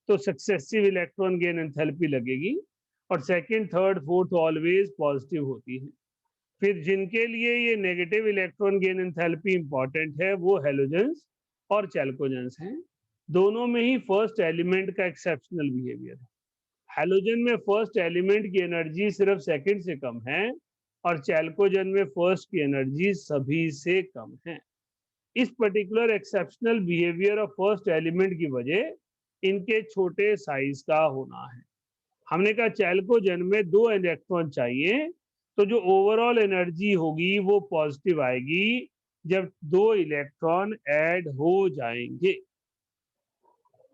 तो सक्सेसिव इलेक्ट्रॉन गेन एंथैल्पी लगेगी और second, third, fourth always positive होती है। फिर जिनके लिए ये negative electron gain enthalpy important है वो हैलोजेंस और चैल्कोजेंस हैं। दोनों में ही फर्स्ट एलिमेंट का एक्सेप्शनल बिहेवियर है। हैलोजन में फर्स्ट एलिमेंट की एनर्जी सिर्फ सेकंड से कम है और चैल्कोजन में फर्स्ट की एनर्जी सभी से कम है। इस particular exceptional behaviour of first element की वजह इनके छोटे साइज का होना है। हमने कहा चैल्कोजन में 2 इलेक्ट्रॉन चाहिए, तो जो ओवरऑल एनर्जी होगी वो पॉजिटिव आएगी जब 2 इलेक्ट्रॉन ऐड हो जाएंगे।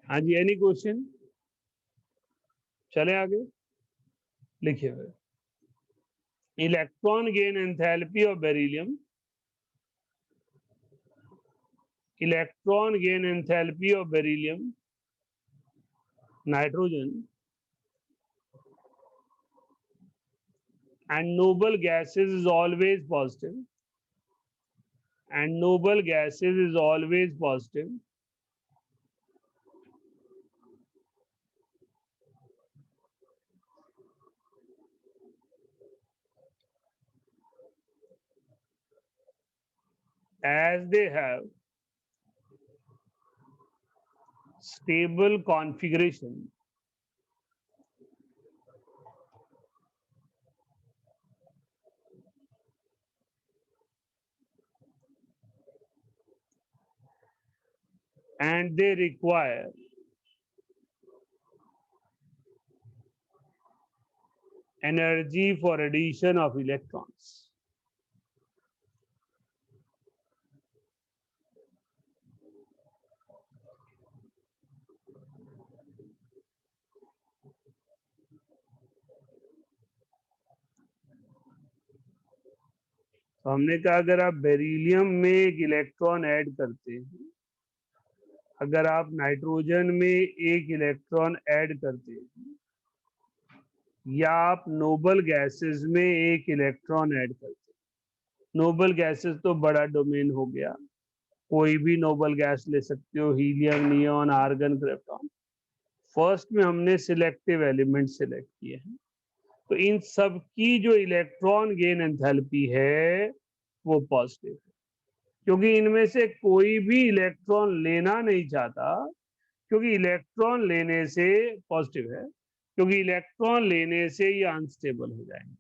हाँ जी, एनी क्वेश्चन? चले आगे, लिखिए हुए electron gain enthalpy of beryllium, electron gain enthalpy of beryllium, nitrogen and noble gases is always positive, and noble gases is always positive. As they have stable configuration and they require energy for addition of electrons. तो हमने कहा अगर आप beryllium में एक electron add करते हैं, अगर आप नाइट्रोजन में एक इलेक्ट्रॉन ऐड करते हैं, या आप नोबल गैसेस में एक इलेक्ट्रॉन ऐड करते हैं, नोबल गैसेस तो बड़ा डोमेन हो गया, कोई भी नोबल गैस ले सकते हो, helium, neon, argon, krypton. First में हमने सिलेक्टिव एलिमेंट सिलेक्ट किए हैं, तो इन सब की जो इलेक्ट्रॉन गेन एंथैल्पी है वो पॉजिटिव है, क्योंकि इनमें से कोई भी इलेक्ट्रॉन लेना नहीं चाहता, क्योंकि इलेक्ट्रॉन लेने से पॉजिटिव है, क्योंकि इलेक्ट्रॉन लेने से ये अनस्टेबल हो जाएंगे।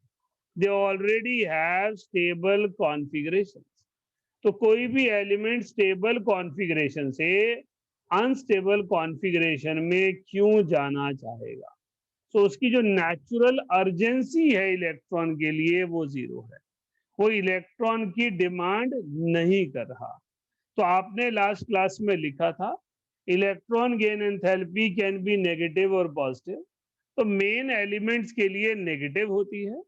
They already have stable configuration. तो कोई भी एलिमेंट स्टेबल कॉन्फ़िगरेशन से अनस्टेबल कॉन्फ़िगरेशन में क्यों जाना चाहेगा? तो उसकी जो नेचुरल अर्जेंसी है इलेक्ट्रॉन के लिए वो 0 है, वो इलेक्ट्रॉन की डिमांड नहीं कर रहा। तो आपने लास्ट क्लास में लिखा था electron gain enthalpy can be negative और पॉजिटिव। तो मेन एलिमेंट्स के लिए नेगेटिव होती है,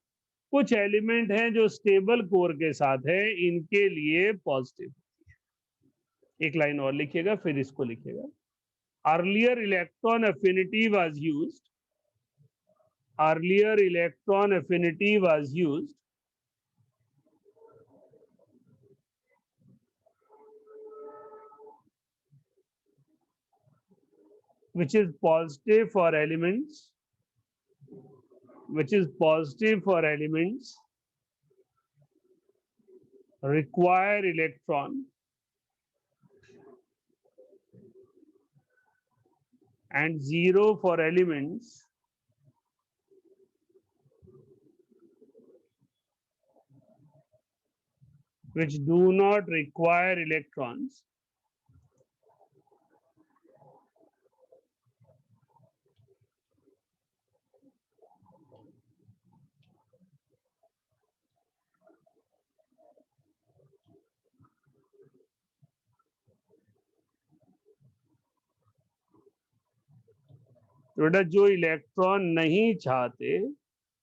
कुछ एलिमेंट हैं जो स्टेबल कोर के साथ है, इनके लिए पॉजिटिव होती है। एक लाइन और लिखिएगा, फिर इसको लिखिएगा। Earlier electron affinity was used, earlier electron affinity was used which is positive for elements, which is positive for elements require electron and 0 for elements which do not require electrons. बेटा जो electron नहीं चाहते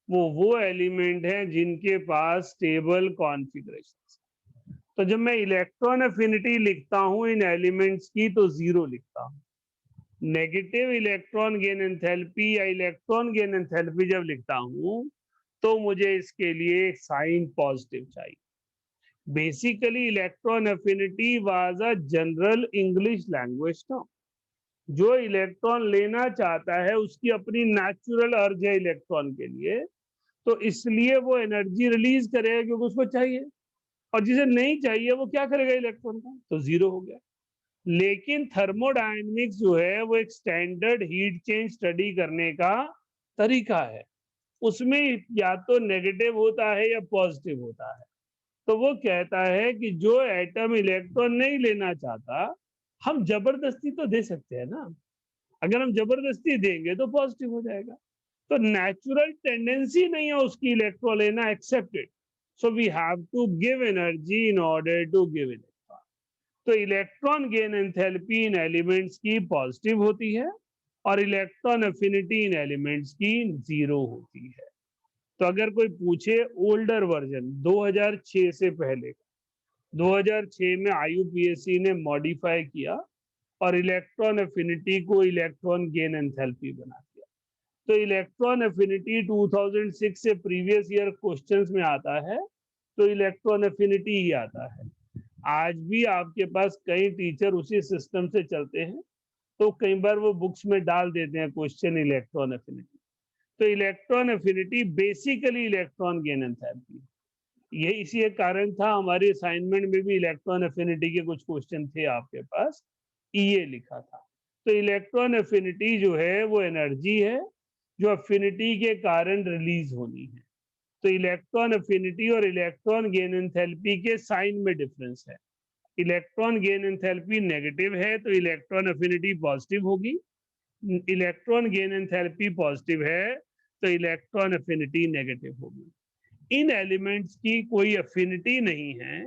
वो element हैं जिनके पास stable configuration. तो जब मैं इलेक्ट्रॉन अफिनिटी लिखता हूं इन एलिमेंट्स की तो 0 लिखता हूं। नेगेटिव इलेक्ट्रॉन गेन एंथैल्पी या इलेक्ट्रॉन गेन एंथैल्पी जब लिखता हूं तो मुझे इसके लिए साइन पॉजिटिव चाहिए। Basically electron affinity was a general English language term. जो इलेक्ट्रॉन लेना चाहता है उसकी अपनी नेचुरल अर्ज है इलेक्ट्रॉन के लिए, तो इसलिए वो एनर्जी रिलीज करेगा क्योंकि उसको चाहिए, और जिसे नहीं चाहिए वो क्या करेगा इलेक्ट्रॉन का, तो जीरो हो गया। लेकिन थर्मोडायनेमिक्स जो है वो एक स्टैंडर्ड हीट चेंज स्टडी करने का तरीका है, उसमें या तो नेगेटिव होता है या पॉजिटिव होता है। तो वो कहता है कि जो एटम इलेक्ट्रॉन नहीं लेना चाहता हम जबरदस्ती तो दे सकते हैं ना, अगर हम जबरदस्ती देंगे तो पॉजिटिव हो जाएगा। तो नेचुरल टेंडेंसी नहीं है उसकी इलेक्ट्रॉन लेना, accepted, so we have to give energy in order to give electron. तो इलेक्ट्रॉन गेन एंथैल्पी इन एलिमेंट्स की पॉजिटिव होती है और इलेक्ट्रॉन एफिनिटी इन एलिमेंट्स की जीरो होती है। तो अगर कोई पूछे ओल्डर वर्जन 2006 से पहले, 2006 में IUPAC ने मॉडिफाई किया और इलेक्ट्रॉन एफिनिटी को इलेक्ट्रॉन गेन एंथैल्पी बना दिया। तो इलेक्ट्रॉन एफिनिटी 2006 से प्रीवियस ईयर क्वेश्चंस में आता है तो इलेक्ट्रॉन एफिनिटी ही आता है। आज भी आपके पास कई टीचर उसी सिस्टम से चलते हैं, तो कई बार वो बुक्स में डाल देते हैं क्वेश्चन इलेक्ट्रॉन एफिनिटी। तो electron affinity basically electron gain enthalpy, ये इसी एक कारण था हमारे असाइनमेंट में भी इलेक्ट्रॉन एफिनिटी के कुछ क्वेश्चन थे आपके पास, ये लिखा था। तो इलेक्ट्रॉन एफिनिटी जो है वो एनर्जी है जो एफिनिटी के कारण रिलीज होनी है। तो इलेक्ट्रॉन एफिनिटी और इलेक्ट्रॉन गेन एंथैल्पी के साइन में डिफरेंस है। इलेक्ट्रॉन गेन एंथैल्पी नेगेटिव है तो इलेक्ट्रॉन एफिनिटी पॉजिटिव होगी, इलेक्ट्रॉन गेन एंथैल्पी पॉजिटिव है तो इलेक्ट्रॉन एफिनिटी नेगेटिव होगी। इन एलिमेंट्स की कोई एफिनिटी नहीं है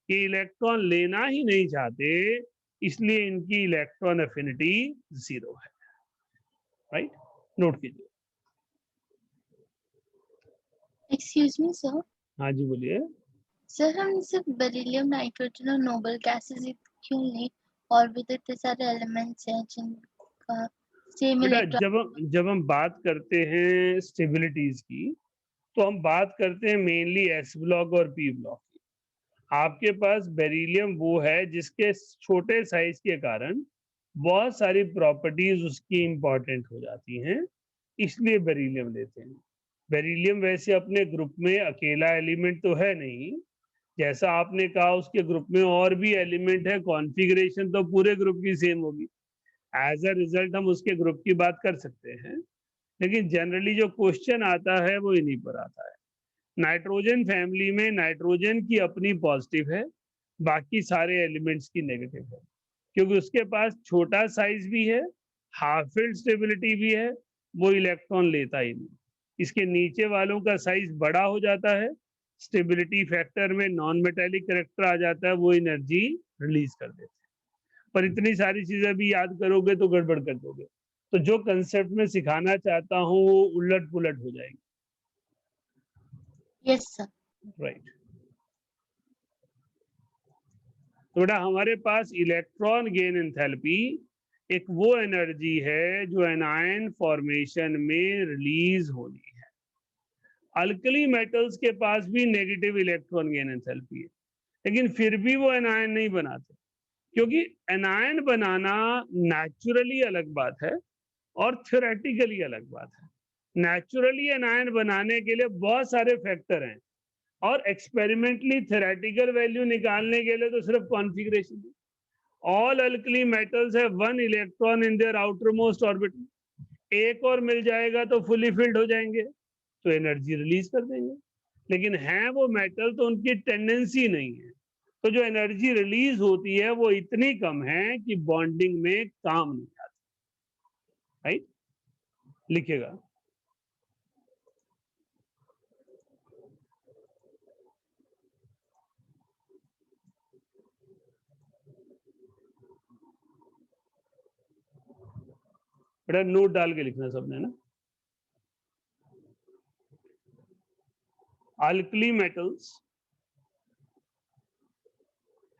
कि इलेक्ट्रॉन लेना ही नहीं चाहते, इसलिए इनकी इलेक्ट्रॉन एफिनिटी जीरो है। राइट, नोट कीजिए। Excuse me sir. हाँ जी बोलिए। सर हम सिर्फ बेरिलियम, नाइट्रोजन और नोबल गैसेस क्यों नहीं, और भी तो इतने सारे एलिमेंट्स हैं जिनका सेम बेटा इलेक्ट्रॉन। जब हम बात करते हैं स्टेबिलिटीज की तो हम बात करते हैं मेनली S ब्लॉक और P ब्लॉक की। आपके पास बेरिलियम वो है जिसके छोटे साइज के कारण बहुत सारी प्रॉपर्टीज उसकी इंपॉर्टेंट हो जाती हैं, इसलिए बेरिलियम लेते हैं। बेरिलियम वैसे अपने ग्रुप में अकेला एलिमेंट तो है नहीं, जैसा आपने कहा उसके ग्रुप में और भी एलिमेंट है, कॉन्फ़िगरेशन तो पूरे ग्रुप की सेम होगी। एज अ रिजल्ट हम उसके ग्रुप की बात कर सकते हैं, लेकिन जनरली जो क्वेश्चन आता है वो इन्हीं पर आता है। नाइट्रोजन फैमिली में नाइट्रोजन की अपनी पॉजिटिव है, बाकी सारे एलिमेंट्स की नेगेटिव है, क्योंकि उसके पास छोटा साइज भी है, हाफ फील्ड स्टेबिलिटी भी है, वो इलेक्ट्रॉन लेता ही नहीं। इसके नीचे वालों का साइज बड़ा हो जाता है, स्टेबिलिटी फैक्टर में नॉन मेटेलिक कैरेक्टर आ जाता है, वो एनर्जी रिलीज कर देते हैं। पर इतनी सारी चीजें भी याद करोगे तो गड़बड़ कर दोगे, तो जो कंसेप्ट में सिखाना चाहता हूँ वो उलट पुलट हो जाएगी। Yes sir. राइट। तो बेटा हमारे पास इलेक्ट्रॉन गेन एंथैल्पी एक वो एनर्जी है जो एनायन फॉर्मेशन में रिलीज होनी है। अल्कली मेटल्स के पास भी नेगेटिव इलेक्ट्रॉन गेन एंथैल्पी है, लेकिन फिर भी वो एनायन नहीं बनाते, क्योंकि एनायन बनाना नेचुरली अलग बात है और थ्योरेटिकली अलग बात है। नेचुरली एनायन बनाने के लिए बहुत सारे फैक्टर हैं, और एक्सपेरिमेंटली थ्योरेटिकल वैल्यू निकालने के लिए तो सिर्फ कॉन्फ़िगरेशन है। ऑल अल्कली मेटल्स है one electron in their outer most orbital, एक और मिल जाएगा तो फुली फिल्ड हो जाएंगे, तो एनर्जी रिलीज कर देंगे। लेकिन हैं वो मेटल तो उनकी टेंडेंसी नहीं है, तो जो एनर्जी रिलीज होती है वो इतनी कम है कि बॉन्डिंग में काम नहीं आती। राइट, लिखिएगा। बेटा नोट डाल के लिखना सबने ना। Alkali metals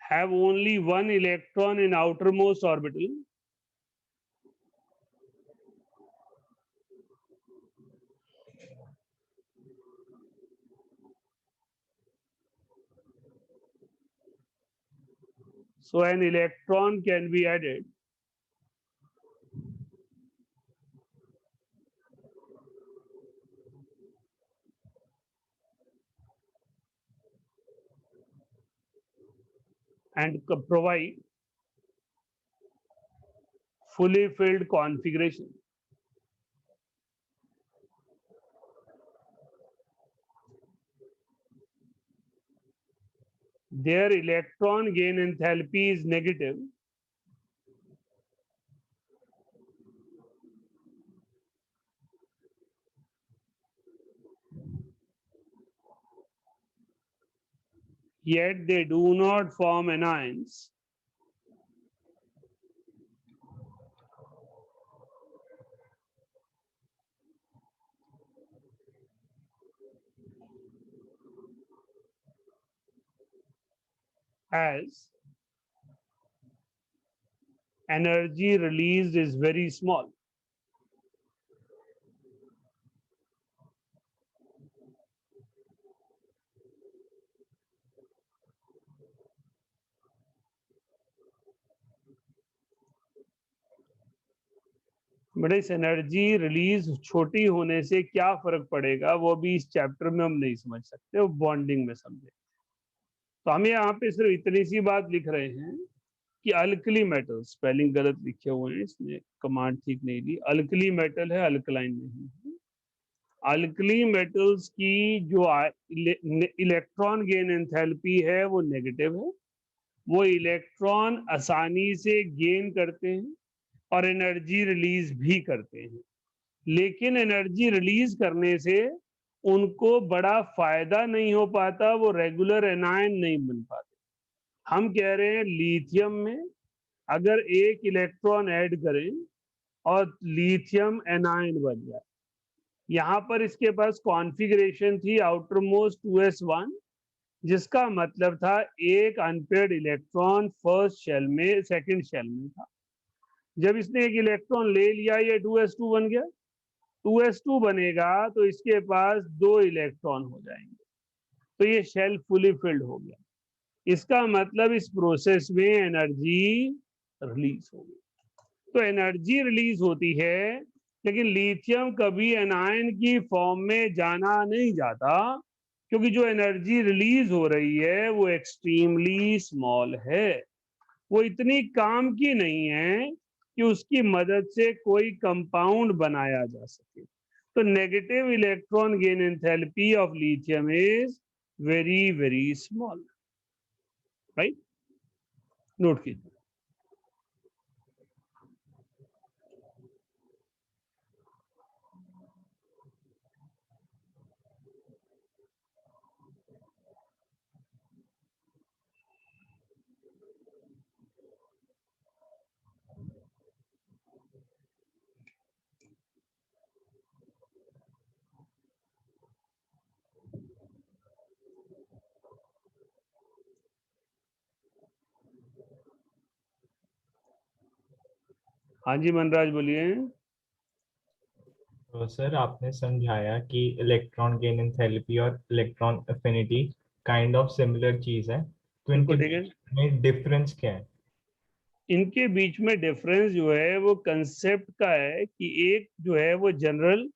have only one electron in outermost orbital. So an electron can be added and provide fully filled configuration. Their electron gain enthalpy is negative, yet they do not form anions. As energy released is very small. But इस energy release छोटी होने से क्या फर्क पड़ेगा वो भी इस चैप्टर में हम नहीं समझ सकते, वो बॉन्डिंग में समझे। तो हम यहाँ पे सिर्फ इतनी सी बात लिख रहे हैं कि अल्कली मेटल्स, स्पेलिंग गलत लिखे हुए हैं, इसमें कमांड ठीक नहीं ली, अल्कली मेटल है, अल्कलाइन नहीं है। अल्कली मेटल्स की जो इलेक्ट्रॉन गेन एंथैल्पी है वो नेगेटिव है, वो इलेक्ट्रॉन आसानी से गेन करते हैं और एनर्जी रिलीज भी करते हैं, लेकिन एनर्जी रिलीज करने से उनको बड़ा फायदा नहीं हो पाता, वो रेगुलर एनायन नहीं बन पाते। हम कह रहे हैं लिथियम में अगर एक इलेक्ट्रॉन ऐड करें और लिथियम एनायन बन जाए, यहाँ पर इसके पास कॉन्फ़िगरेशन थी आउटर मोस्ट 2s1, जिसका मतलब था एक अनपेयर्ड इलेक्ट्रॉन फर्स्ट शेल में, सेकंड शेल में था। जब इसने एक इलेक्ट्रॉन ले लिया, ये 2s2 बन गया, 2s2 बनेगा तो इसके पास 2 इलेक्ट्रॉन हो जाएंगे, तो ये शेल फुली फिल्ड हो गया। इसका मतलब इस प्रोसेस में एनर्जी रिलीज हो गई। तो एनर्जी रिलीज होती है, लेकिन लिथियम कभी एनायन की फॉर्म में जाना नहीं जाता, क्योंकि जो एनर्जी रिलीज हो रही है वो एक्सट्रीमली स्मॉल है, वो इतनी काम की नहीं है कि उसकी मदद से कोई कंपाउंड बनाया जा सके। तो negative electron gain enthalpy of lithium is very very small, right, note कीजिए। हाँ जी मनराज बोलिए। तो सर आपने समझाया कि इलेक्ट्रॉन गेन एंथैल्पी और electron affinity kind of similar चीज है, तो इनके बीच में डिफरेंस क्या है? इनके बीच में डिफरेंस जो है वो कंसेप्ट का है कि एक जो है वो जनरल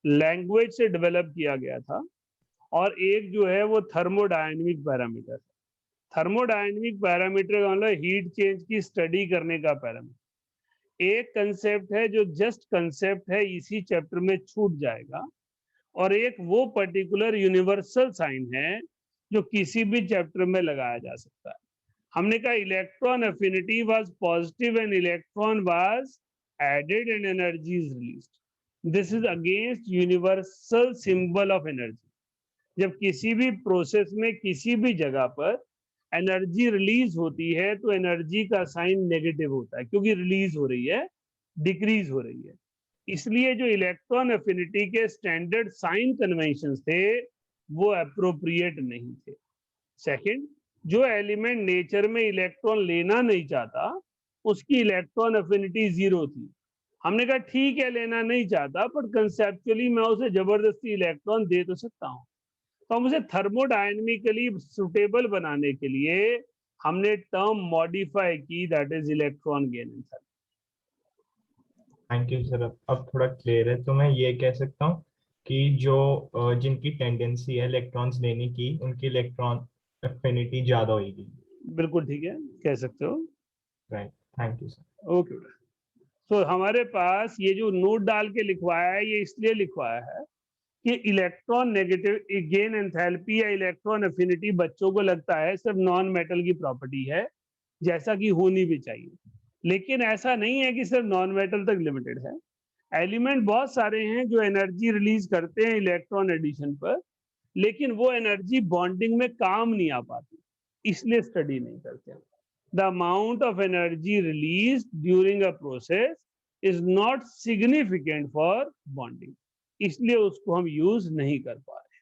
लैंग्वेज से डेवलप किया गया था और एक जो है वो थर्मोडायनेमिक पैरामीटर। थर्मोडायनेमिक पैरामीटर का मतलब हीट चेंज की स्टडी करने का पैरामीटर। एक कंसेप्ट है जो जस्ट कंसेप्ट है, इसी चैप्टर में छूट जाएगा, और एक वो पर्टिकुलर यूनिवर्सल साइन है जो किसी भी चैप्टर में लगाया जा सकता है। हमने कहा electron affinity was positive and electron was added and energy is released. This is against universal symbol of energy. जब किसी भी प्रोसेस में किसी भी जगह पर एनर्जी रिलीज होती है तो एनर्जी का साइन नेगेटिव होता है, क्योंकि रिलीज हो रही है, डिक्रीज हो रही है। इसलिए जो इलेक्ट्रॉन एफिनिटी के स्टैंडर्ड साइन कन्वेंशंस थे वो एप्रोप्रिएट नहीं थे। सेकंड, जो एलिमेंट नेचर में इलेक्ट्रॉन लेना नहीं चाहता उसकी इलेक्ट्रॉन एफिनिटी 0 थी। हमने कहा ठीक है लेना नहीं चाहता, पर कंसेप्चुअली मैं उसे जबरदस्ती इलेक्ट्रॉन दे तो सकता हूँ। तो हम उसे थर्मोडायनेमिकली सुटेबल बनाने के लिए हमने टर्म मॉडिफाई की, that is electron gain enthalpy. Thank you sir, अब थोड़ा क्लियर है। तो मैं ये कह सकता हूँ कि जो जिनकी टेंडेंसी है इलेक्ट्रॉन्स लेने की, उनकी इलेक्ट्रॉन एफिनिटी ज्यादा होगी। बिल्कुल ठीक है, कह सकते हो। Right, thank you sir. Okay बेटा। तो हमारे पास ये जो नोट डाल के लिखवाया है, ये इसलिए लिखवाया है कि इलेक्ट्रॉन नेगेटिव गेन एंथैल्पी या इलेक्ट्रॉन एफिनिटी बच्चों को लगता है सिर्फ नॉन मेटल की प्रॉपर्टी है, जैसा कि होनी भी चाहिए, लेकिन ऐसा नहीं है कि सिर्फ नॉन मेटल तक लिमिटेड है। एलिमेंट बहुत सारे हैं जो एनर्जी रिलीज करते हैं इलेक्ट्रॉन एडिशन पर, लेकिन वो एनर्जी बॉन्डिंग में काम नहीं आ पाती, इसलिए स्टडी नहीं करते। The amount of energy release during a process is not significant for bonding, इसलिए उसको हम यूज नहीं कर पा रहे।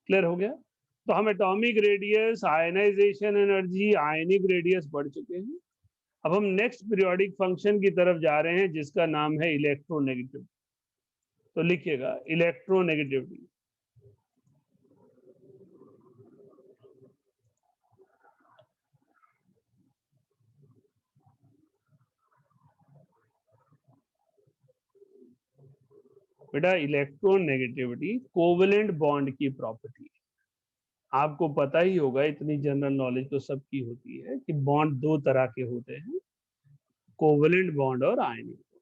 क्लियर हो गया? तो हम atomic radius, ionisation energy, ionic radius पढ़ चुके हैं। अब हम नेक्स्ट पीरियोडिक फंक्शन की तरफ जा रहे हैं जिसका नाम है इलेक्ट्रोनेगेटिविटी। तो लिखिएगा इलेक्ट्रोनेगेटिविटी। बेटा इलेक्ट्रोनेगेटिविटी कोवेलेंट बॉन्ड की प्रॉपर्टी है। आपको पता ही होगा, इतनी जनरल नॉलेज तो सबकी होती है कि बॉन्ड दो तरह के होते हैं, कोवेलेंट बॉन्ड और आयनिक।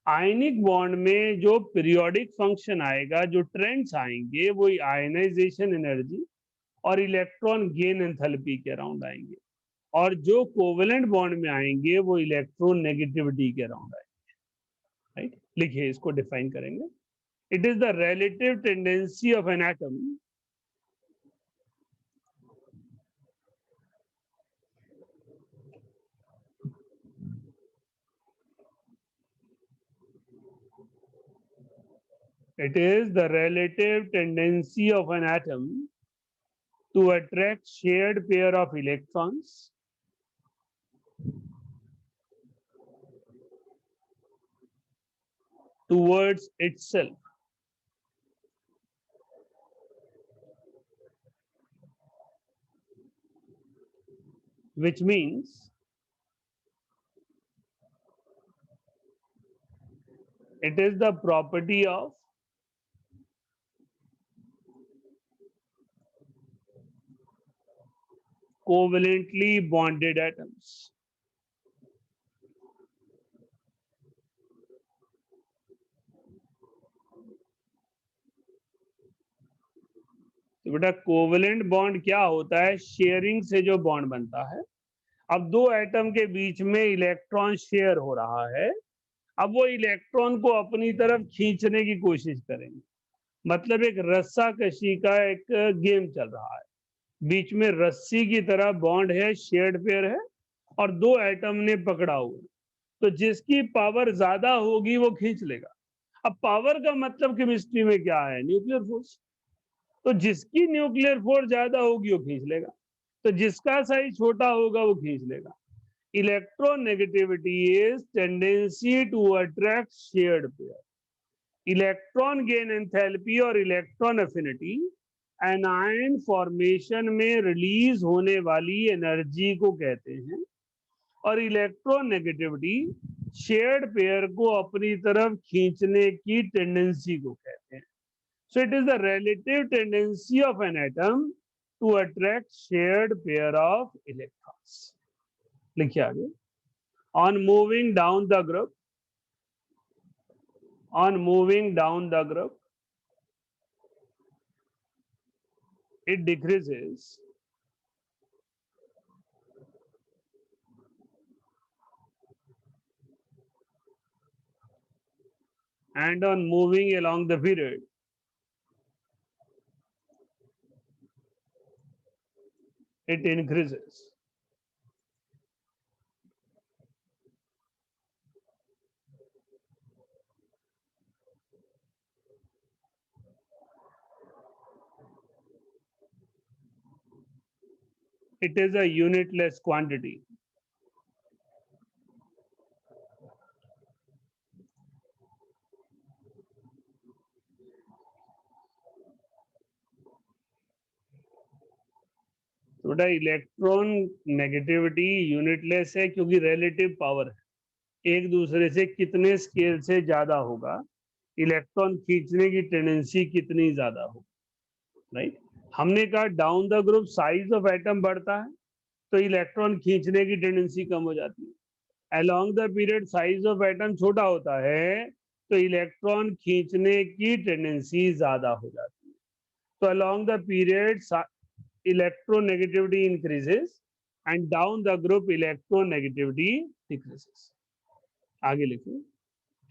आयनिक बॉन्ड में जो पीरियोडिक फंक्शन आएगा, जो ट्रेंड्स आएंगे, वो आयनाइजेशन एनर्जी और इलेक्ट्रॉन गेन एंथैल्पी के अराउंड आएंगे, और जो कोवेलेंट बॉन्ड में आएंगे वो इलेक्ट्रॉन नेगेटिविटी के अराउंड आएंगे। राइट, लिखिए, इसको डिफाइन करेंगे। It is the relative tendency of an atom It is the relative tendency of an atom to attract shared pair of electrons towards itself, which means it is the property of covalently bonded atoms. तो बेटा covalent bond क्या होता है? Sharing से जो bond बनता है। अब दो एटम के बीच में इलेक्ट्रॉन शेयर हो रहा है, अब वो इलेक्ट्रॉन को अपनी तरफ खींचने की कोशिश करेंगे, मतलब एक रस्सा कशी का एक गेम चल रहा है। बीच में रस्सी की तरह बॉन्ड है, शेयर्ड पेयर है, और दो एटम ने पकड़ा हुआ, तो जिसकी पावर ज्यादा होगी वो खींच लेगा। अब पावर का मतलब केमिस्ट्री में क्या है? Nuclear force. तो जिसकी न्यूक्लियर फोर्स ज्यादा होगी वो खींच लेगा, तो जिसका साइज छोटा होगा वो खींच लेगा। Electronegativity is tendency to attract shared pair. Electron gain enthalpy और इलेक्ट्रॉन एफिनिटी एनायन फॉर्मेशन में रिलीज होने वाली एनर्जी को कहते हैं, और इलेक्ट्रोनेगेटिविटी शेयर्ड पेयर को अपनी तरफ खींचने की टेंडेंसी को कहते हैं। So it is the relative tendency of an atom to attract shared pair of electrons. लिखिए आगे। On moving down the group, it decreases and on moving along the period, it increases. It is a unitless quantity. तो बेटा electron negativity unitless है क्योंकि relative power है, एक दूसरे से कितने स्केल से ज्यादा होगा, इलेक्ट्रॉन खींचने की टेंडेंसी कितनी ज्यादा होगी। राइट, हमने कहा down the group size of atom बढ़ता है, तो इलेक्ट्रॉन खींचने की टेंडेंसी कम हो जाती है। Along the period size of atom छोटा होता है तो इलेक्ट्रॉन खींचने की टेंडेंसी ज्यादा हो जाती है। तो along the period electronegativity increases and down the group electronegativity decreases. आगे लिखिए,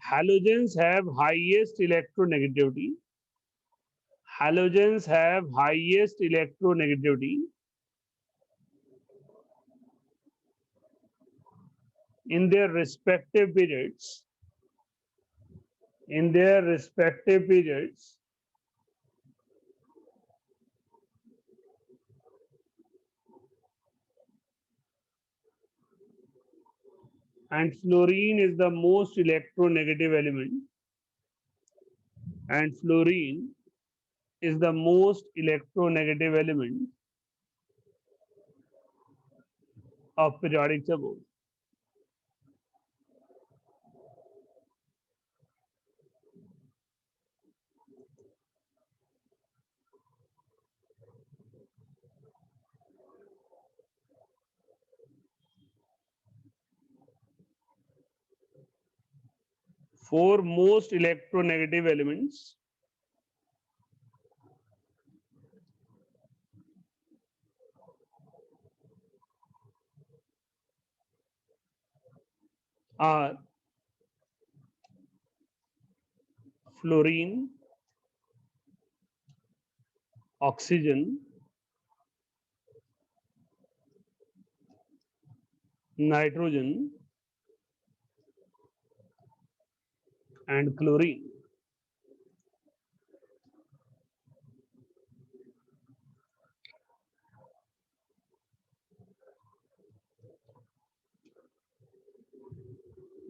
halogens have highest electronegativity. Halogens have highest electronegativity in their respective periods. In their respective periods, and fluorine is the most electronegative element. And fluorine is the most electronegative element of periodic table. Four most electronegative elements are fluorine, oxygen, nitrogen, and chlorine.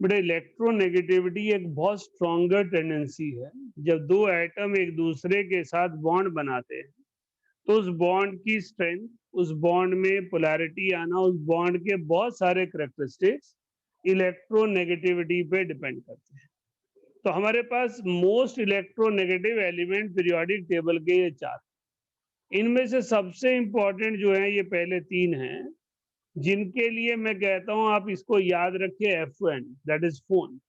But electronegativity एक बहुत stronger tendency है। जब दो atom एक दूसरे के साथ bond बनाते हैं तो उस बॉन्ड की स्ट्रेंथ, उस बॉन्ड में पोलैरिटी आना, उस बॉन्ड के बहुत सारे कैरेक्टरिस्टिक्स इलेक्ट्रोनेगेटिविटी पे डिपेंड करते हैं। तो हमारे पास most electronegative element periodic table के ये चार, इनमें से सबसे इंपॉर्टेंट जो है ये पहले तीन हैं, जिनके लिए मैं कहता हूं आप इसको याद रखिए, FN, that is phone,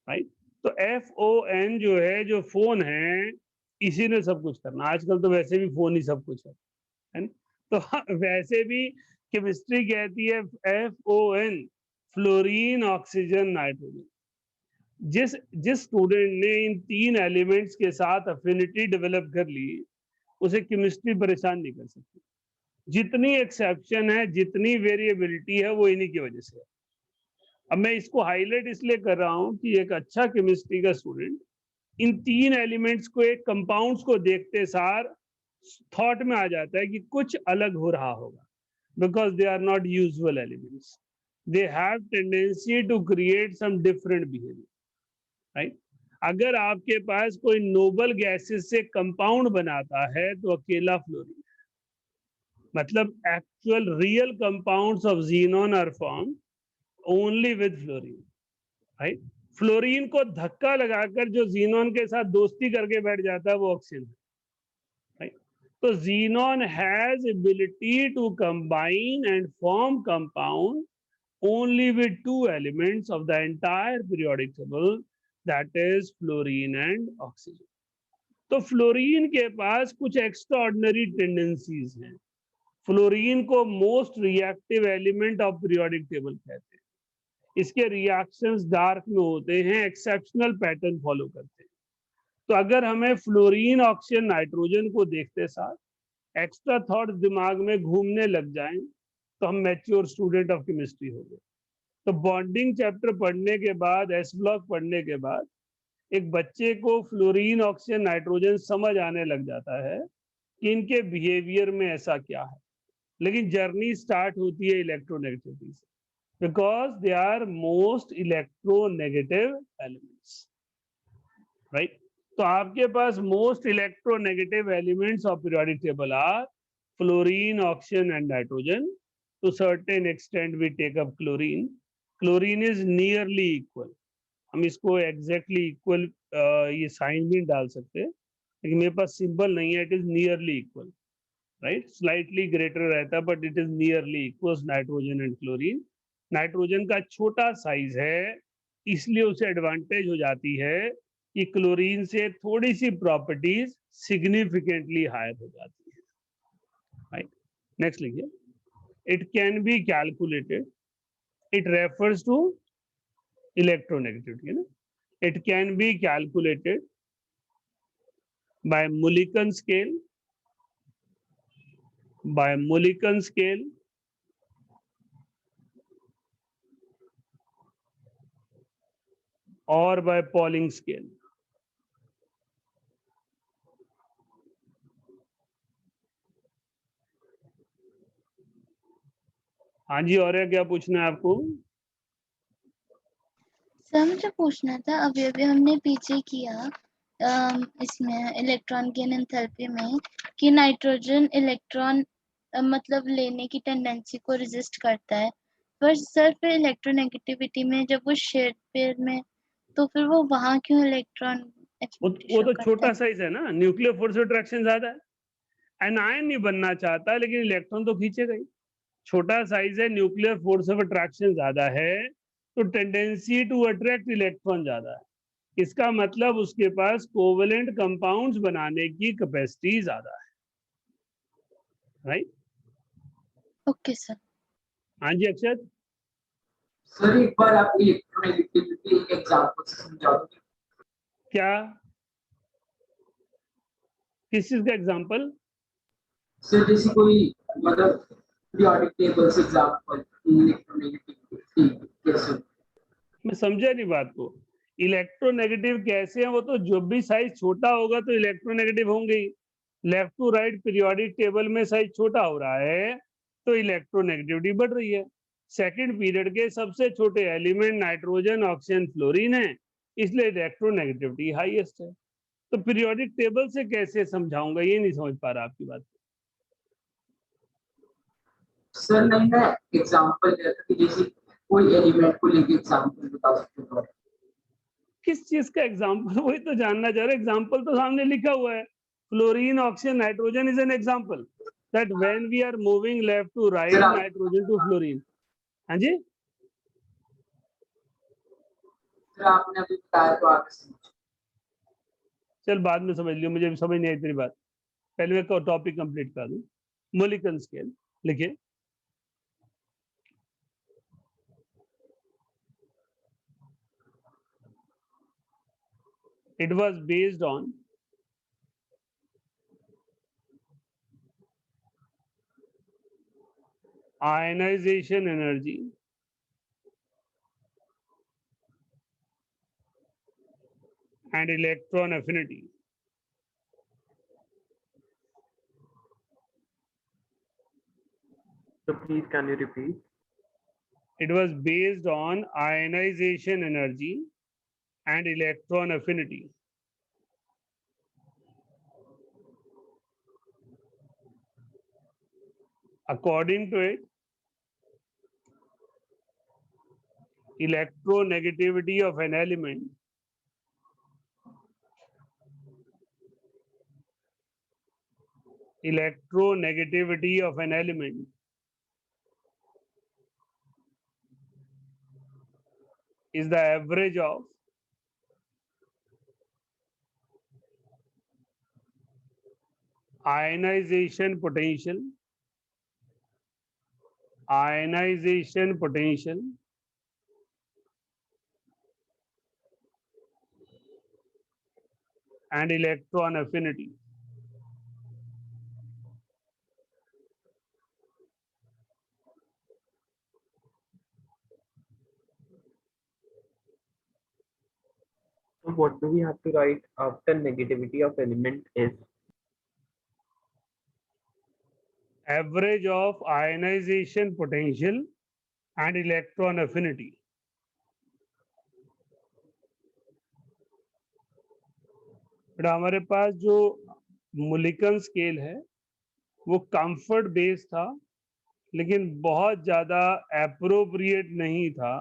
right. तो FON जो है, जो फोन है, इसी ने सब कुछ करना। आजकल तो वैसे भी फोन ही सब कुछ है ना? तो वैसे भी केमिस्ट्री कहती है FON, फ्लोरीन, ऑक्सीजन, नाइट्रोजन। जिस स्टूडेंट ने इन तीन एलिमेंट्स के साथ अफिनिटी डेवलप कर ली, उसे केमिस्ट्री परेशान नहीं कर सकती। जितनी एक्सेप्शन है, जितनी वेरिएबिलिटी है, वो इन्हीं की वजह से है। अब मैं इसको हाईलाइट इसलिए कर रहा हूं कि एक अच्छा केमिस्ट्री का स्टूडेंट इन तीन एलिमेंट्स को, एक कंपाउंड्स को देखते सार थॉट में आ जाता है कि कुछ अलग हो रहा होगा, because they are not usual elements, they have tendency to create some different behaviour, right. अगर आपके पास कोई नोबल गैसेस से कंपाउंड बनाता है तो अकेला फ्लोरीन, मतलब actual real compounds of xenon are formed only with fluorine, right. Fluorine को धक्का लगाकर जो ज़ीनॉन के साथ दोस्ती करके बैठ जाता है वो ऑक्सीजन है, राइट। तो xenon has ability to combine and form compound only with two elements of the entire periodic table, that is fluorine and oxygen. तो फ्लोरीन के पास कुछ एक्स्ट्राऑर्डिनरी टेंडेंसीज हैं। फ्लोरीन को most reactive element of periodic table कहते हैं। इसके reactions dark में होते हैं, एक्सेप्शनल पैटर्न फॉलो करते हैं। तो अगर हमें फ्लोरीन, ऑक्सीजन, नाइट्रोजन को देखते साथ एक्स्ट्रा थॉट दिमाग में घूमने लग जाएं तो हम मैच्योर स्टूडेंट ऑफ केमिस्ट्री हो गए। तो बॉन्डिंग चैप्टर पढ़ने के बाद, एस ब्लॉक पढ़ने के बाद एक बच्चे को फ्लोरीन, ऑक्सीजन, नाइट्रोजन समझ आने लग जाता है कि इनके बिहेवियर में ऐसा क्या है। लेकिन जर्नी स्टार्ट होती है इलेक्ट्रोनेगेटिविटी से, because they are most electronegative elements, right. तो आपके पास most electronegative elements of periodic table are fluorine, oxygen and nitrogen. To certain extent we take up chlorine. Chlorine is nearly equal. हम इसको exactly equal ये sign भी डाल सकते हैं, लेकिन मेरे पास सिंबल नहीं है, it is nearly equal, right, slightly greater रहता है but it is nearly equals nitrogen and chlorine. Nitrogen का छोटा साइज है इसलिए उसे एडवांटेज हो जाती है कि क्लोरीन से थोड़ी सी प्रॉपर्टीज सिग्निफिकेंटली हायर हो जाती है, राइट। नेक्स्ट लिखिए, it can be calculated, it refers to electronegativity है ना, it can be calculated by Mulliken scale, or by Pauling scale. हाँ जी, और क्या पूछना है आपको? सर मुझे पूछना था, अभी अभी हमने पीछे किया इसमें इलेक्ट्रॉन गेन एंथैल्पी में कि नाइट्रोजन इलेक्ट्रॉन मतलब लेने की टेंडेंसी को रेजिस्ट करता है, पर सर फिर इलेक्ट्रोनेगेटिविटी में जब वो शेयर्ड पेयर में, तो फिर वो वहां क्यों इलेक्ट्रॉन वो तो छोटा साइज है ना, न्यूक्लियर फोर्स ऑफ अट्रैक्शन ज्यादा है, एनायन नहीं बनना चाहता लेकिन इलेक्ट्रॉन तो खींचेगा ही। छोटा साइज है, न्यूक्लियर फोर्स ऑफ अट्रैक्शन ज्यादा है, तो टेंडेंसी टू अट्रैक्ट इलेक्ट्रॉन ज्यादा है। इसका मतलब उसके पास कोवेलेंट कंपाउंड्स बनाने की कैपेसिटी ज्यादा है, राइट? Okay sir. हाँ जी अक्षत। सर एक बार आप इलेक्ट्रोनेगेटिविटी एक एग्जांपल से समझा दो। क्या, किस चीज का एग्जांपल? सर जैसे कोई मतलब पीरियोडिक टेबल से एग्जांपल इलेक्ट्रोनेगेटिविटी कैसे? मैं समझा नहीं बात को। इलेक्ट्रोनेगेटिव कैसे हैं? वो तो जो भी साइज छोटा होगा तो इलेक्ट्रोनेगेटिव होंगे ही। Left to right periodic table में साइज छोटा हो रहा है तो इलेक्ट्रोनेगेटिविटी बढ़ रही है। सेकंड पीरियड के सबसे छोटे एलिमेंट नाइट्रोजन, ऑक्सीजन, फ्लोरीन है, इसलिए इलेक्ट्रोनेगेटिविटी हाईएस्ट है। तो पीरियोडिक टेबल से कैसे समझाऊंगा, ये नहीं समझ पा रहा आपकी बात। सर नहीं, मैं एग्जांपल देता कि जैसे कोई एलिमेंट को लेके एग्जांपल बता सकते हो? किस चीज का एग्जांपल, वही तो जानना चाह रहे। एग्जांपल तो सामने लिखा हुआ है, fluorine, oxygen, nitrogen is an example that when we are moving left to right nitrogen to fluorine. हाँ जी सर आपने अभी बताया तो आगे समझ। चल बाद में समझ लियो, मुझे समझ नहीं आई तेरी बात, पहले मैं टॉपिक कंप्लीट कर दूं। मोलिकन स्केल लिखिए, it was based on ionization energy and electron affinity. So please can you repeat? It was based on ionization energy and electron affinity. According to it, electronegativity of an element is the average of ionization potential and electron affinity. So what do we have to write after negativity of element is? Average of ionization potential and electron affinity. But हमारे पास जो मोलिकन scale है वो comfort based था, लेकिन बहुत ज्यादा appropriate नहीं था,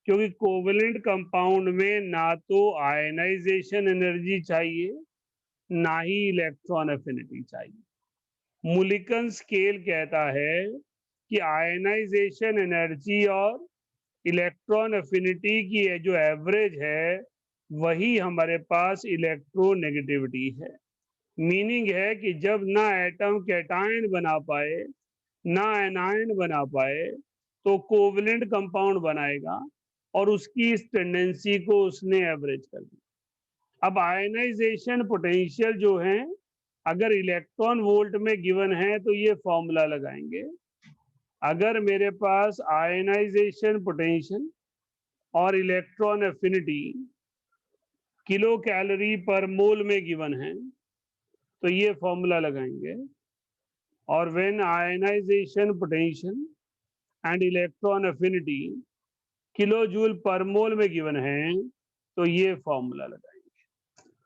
क्योंकि कोवेलेंट कंपाउंड में ना तो आयनाइजेशन एनर्जी चाहिए ना ही इलेक्ट्रॉन एफिनिटी चाहिए। मुलिकन स्केल कहता है कि आयनाइजेशन एनर्जी और इलेक्ट्रॉन एफिनिटी की जो एवरेज है वही हमारे पास इलेक्ट्रोनेगेटिविटी है। मीनिंग है कि जब ना एटम कैटायन बना पाए ना एनायन बना पाए तो कोवलेंट कंपाउंड बनाएगा और उसकी इस टेंडेंसी को उसने एवरेज कर दिया। अब आयनाइजेशन पोटेंशियल जो है अगर इलेक्ट्रॉन वोल्ट में गिवन है तो ये फॉर्मूला लगाएंगे। अगर मेरे पास आयनाइजेशन पोटेंशियल और इलेक्ट्रॉन एफिनिटी किलो कैलोरी पर मोल में गिवन है तो ये फॉर्मूला लगाएंगे। और when ionization potential and electron affinity kilojoule per mole में गिवन है तो ये फॉर्मूला लगाएंगे।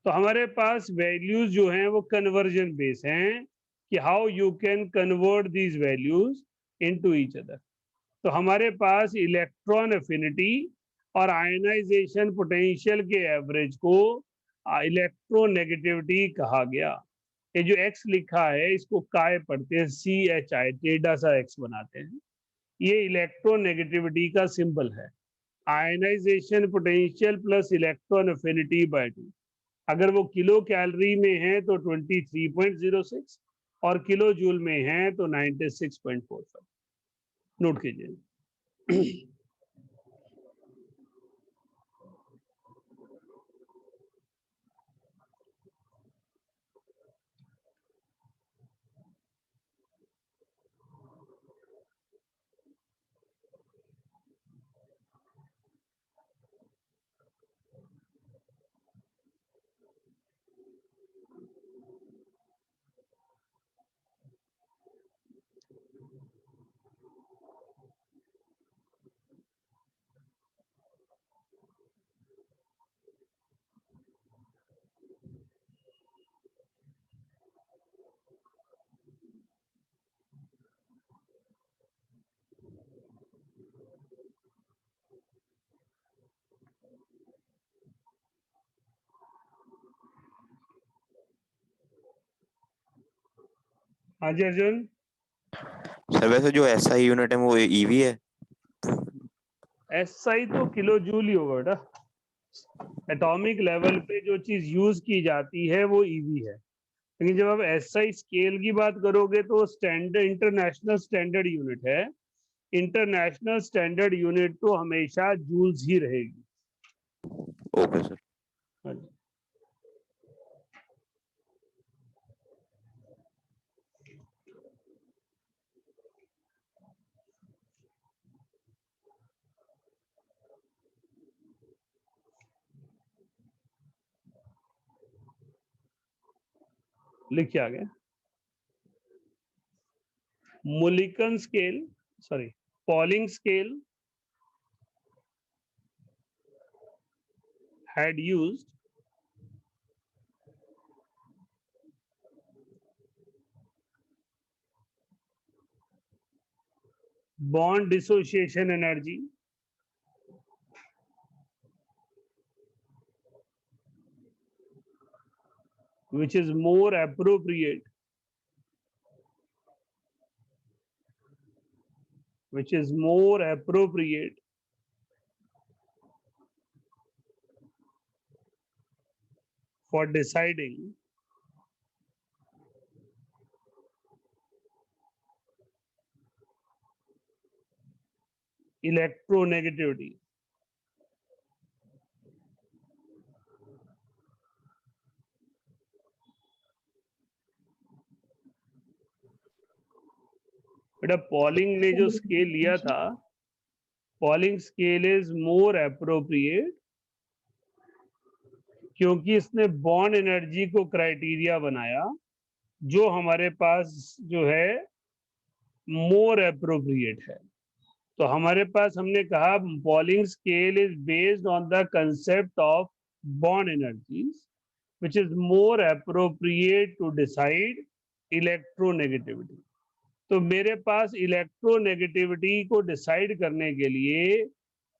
तो हमारे पास वैल्यूज जो हैं वो कन्वर्जन बेस हैं कि how you can convert these values into each other. तो हमारे पास इलेक्ट्रॉन एफिनिटी और आयनाइजेशन पोटेंशियल के एवरेज को इलेक्ट्रोनेगेटिविटी कहा गया। ये जो x लिखा है इसको काय पढ़ते हैं, CHI, टेढ़ा सा x बनाते हैं। ये इलेक्ट्रोनेगेटिविटी का सिंबल है। Ionisation potential plus electron affinity by 2। अगर वो किलो कैलोरी में है तो 23.06 और किलो जूल में है तो 96.45। नोट कीजिए। हाँ जी अर्जुन। सर वैसे जो SI यूनिट है वो EV है? SI तो किलो जूल ही होगा बेटा। एटॉमिक लेवल पे जो चीज यूज की जाती है वो EV है, लेकिन जब आप SI स्केल की बात करोगे तो स्टैंडर्ड इंटरनेशनल स्टैंडर्ड यूनिट है। इंटरनेशनल स्टैंडर्ड यूनिट तो हमेशा जूल्स ही रहेगी। Okay sir. हाँ जी। लिखिए आगे। Mulliken scale, sorry polling scale had used bond dissociation energy which is more appropriate for deciding electronegativity. बेटा पॉलिंग ने जो स्केल लिया था, polling scale is more appropriate क्योंकि इसने बॉन्ड एनर्जी को क्राइटेरिया बनाया जो हमारे पास जो है मोर एप्रोप्रिएट है। तो हमारे पास हमने कहा polling scale is based on the concept of bond energies which is more appropriate to decide electronegativity। तो मेरे पास इलेक्ट्रोनेगेटिविटी को डिसाइड करने के लिए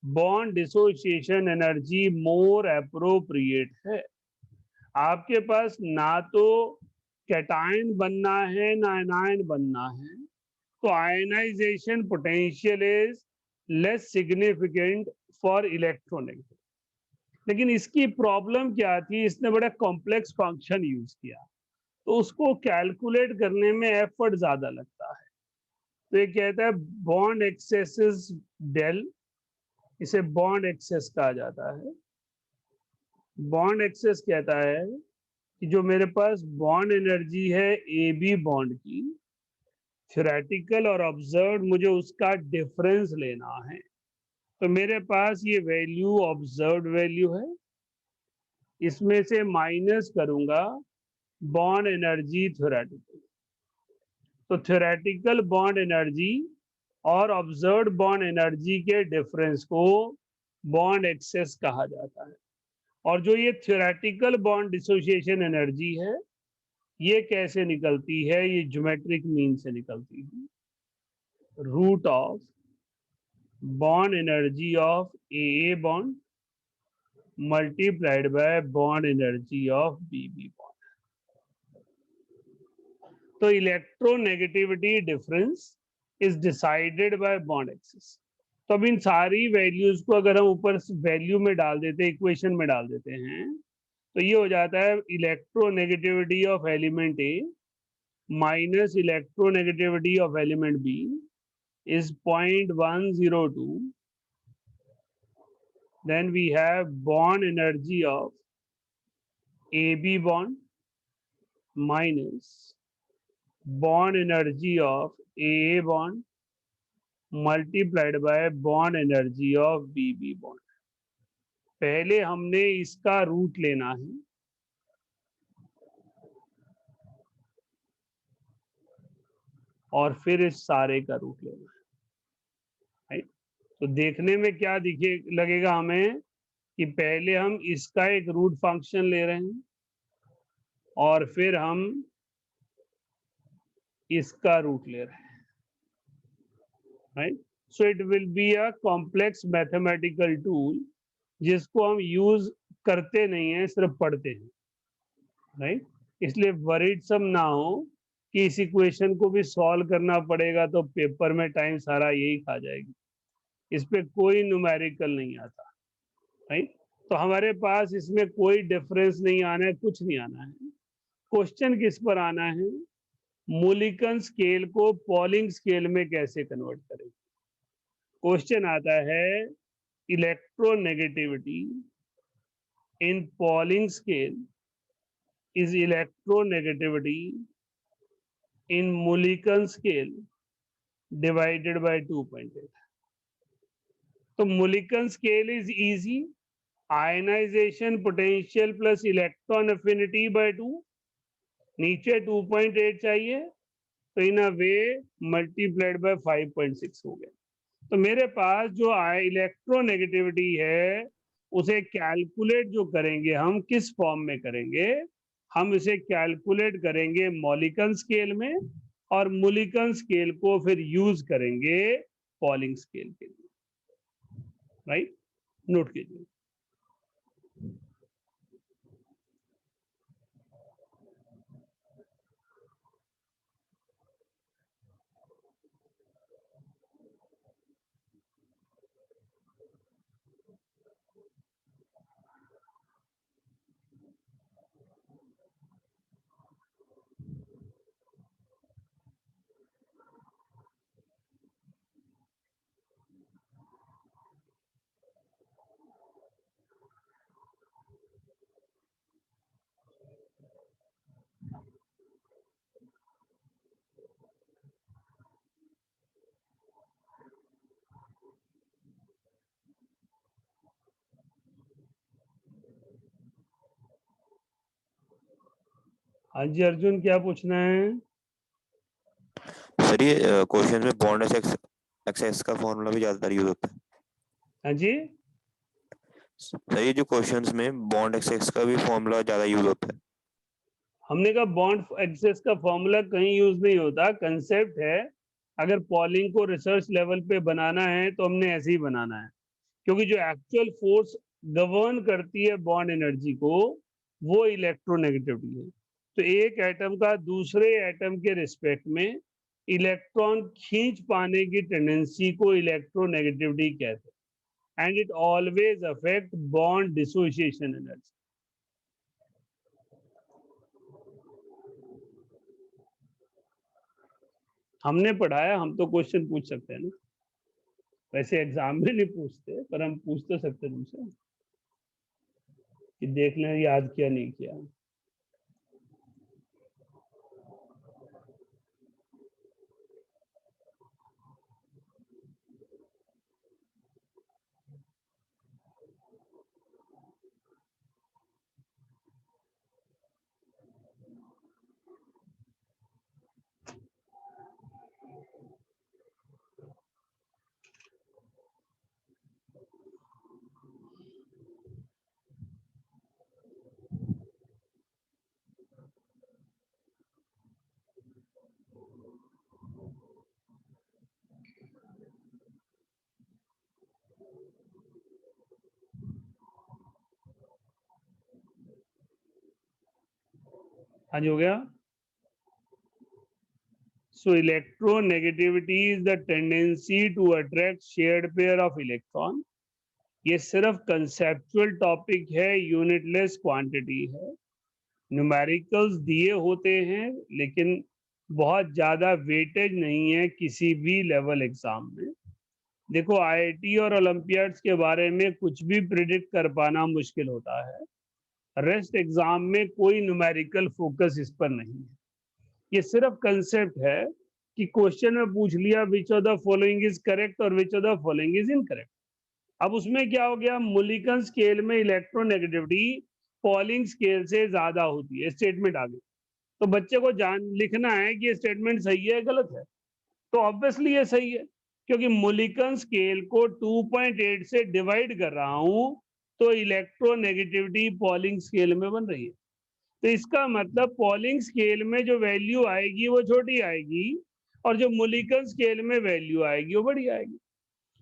बॉन्ड डिसोसिएशन एनर्जी मोर एप्रोप्रिएट है। आपके पास ना तो कैटायन बनना है ना एनायन बनना है, तो ionisation potential is less significant for electronegative. लेकिन इसकी प्रॉब्लम क्या थी, इसने बड़ा कॉम्प्लेक्स फंक्शन यूज किया, तो उसको कैलकुलेट करने में एफर्ट ज्यादा लगता है। तो ये कहता है बॉन्ड एक्सेस इज डेल, इसे बॉन्ड एक्सेस कहा जाता है। बॉन्ड एक्सेस कहता है कि जो मेरे पास बॉन्ड एनर्जी है ए बी बॉन्ड की, थ्योरेटिकल और ऑब्जर्व्ड, मुझे उसका डिफरेंस लेना है। तो मेरे पास ये वैल्यू ऑब्जर्व्ड वैल्यू है, इसमें से माइनस करूंगा बॉन्ड एनर्जी थ्योरेटिकल। तो थ्योरेटिकल बॉन्ड एनर्जी और ऑब्जर्व्ड बॉन्ड एनर्जी के डिफरेंस को बॉन्ड एक्सेस कहा जाता है। और जो ये थ्योरेटिकल बॉन्ड डिसोसिएशन एनर्जी है, ये कैसे निकलती है, ये ज्योमेट्रिक मीन से निकलती है। Root of bond energy of A bond multiplied by bond energy of B bond. तो electronegativity difference is decided by bond axis. तो अब इन सारी वैल्यूज को अगर हम ऊपर वैल्यू में डाल देते हैं, इक्वेशन में डाल देते हैं, तो ये हो जाता है electronegativity of element A minus electronegativity of element B is 0.102. Then we have bond energy of AB bond minus bond energy of AA bond multiplied by bond energy of BB bond. पहले हमने इसका root लेना है, और फिर इस सारे का रूट लेना है। तो देखने में क्या दिखे लगेगा हमें कि पहले हम इसका एक रूट फंक्शन ले रहे हैं और फिर हम इसका रूट ले रहे हैं, right. So it will be a complex mathematical tool जिसको हम यूज करते नहीं है, सिर्फ पढ़ते हैं, राइट। इसलिए वरीड सम ना हो कि इस इक्वेशन को भी सॉल्व करना पड़ेगा तो पेपर में टाइम सारा यही खा जाएगी। इस पे कोई न्यूमेरिकल नहीं आता, राइट। तो हमारे पास इसमें कोई डिफरेंस नहीं आना है, कुछ नहीं आना है। क्वेश्चन किस पर आना है, मूलिकन स्केल को पॉलिंग स्केल में कैसे कन्वर्ट करें। क्वेश्चन आता है electronegativity in Pauling scale is electronegativity in Mulliken scale divided by 2.8। तो Mulliken scale is easy, ionization potential plus electron affinity by 2, नीचे 2.8 चाहिए, तो इन अ वे मल्टीप्लाइड बाय 5.6 हो गया। तो मेरे पास जो इलेक्ट्रोनेगेटिविटी है उसे कैलकुलेट जो करेंगे हम, किस फॉर्म में करेंगे, हम इसे कैलकुलेट करेंगे मॉलिकन स्केल में, और मूलिकन स्केल को फिर यूज करेंगे पॉलिंग स्केल के लिए, राइट। नोट कीजिए। हाँ जी अर्जुन, क्या पूछना है? सर ये क्वेश्चन में बॉन्ड एक्सेस का फॉर्मूला भी ज्यादातर यूज होता है। हाँ जी सर ये जो क्वेश्चंस में बॉन्ड एक्सेस का भी फॉर्मूला ज्यादा यूज होता है। हमने कहा बॉन्ड एक्सेस का फॉर्मूला कहीं यूज नहीं होता, कंसेप्ट है। अगर पॉलिंग को रिसर्च लेवल पे बनाना है तो हमने ऐसे ही बनाना है, क्योंकि जो एक्चुअल फोर्स गवर्न करती है बॉन्ड एनर्जी को वो इलेक्ट्रोनेगेटिविटी है। तो एक एटम का दूसरे एटम के रिस्पेक्ट में इलेक्ट्रॉन खींच पाने की टेंडेंसी को इलेक्ट्रोनेगेटिविटी कहते हैं and it always affect bond dissociation energy. हमने पढ़ाया, हम तो क्वेश्चन पूछ सकते हैं ना, वैसे एग्जाम में नहीं पूछते पर हम पूछ तो सकते तुमसे कि देख लें याद किया नहीं किया। आज हो गया। So electronegativity is the tendency to attract shared pair of electron. ये सिर्फ कंसेप्चुअल टॉपिक है, यूनिटलेस क्वांटिटी है। न्यूमेरिकल्स दिए होते हैं लेकिन बहुत ज्यादा वेटेज नहीं है किसी भी लेवल एग्जाम में। देखो आईआईटी और ओलंपियाड्स के बारे में कुछ भी प्रिडिक्ट कर पाना मुश्किल होता है। रेस्ट एग्जाम में कोई न्यूमेरिकल फोकस इस पर नहीं है। ये सिर्फ कंसेप्ट है कि क्वेश्चन में पूछ लिया which of the following is correct और which of the following is incorrect. अब उसमें क्या हो गया, मुलिकन स्केल में इलेक्ट्रोनेगेटिविटी पॉलिंग स्केल से ज्यादा होती है, स्टेटमेंट आ गई। तो बच्चे को जान लिखना है कि ये स्टेटमेंट सही है गलत है। तो ऑब्वियसली ये सही है क्योंकि मुलिकन स्केल को 2.8 से डिवाइड कर रहा हूं तो इलेक्ट्रोनेगेटिविटी पॉलिंग स्केल में बन रही है। तो इसका मतलब पॉलिंग स्केल में जो वैल्यू आएगी वो छोटी आएगी और जो मुलिकन स्केल में वैल्यू आएगी वो बड़ी आएगी।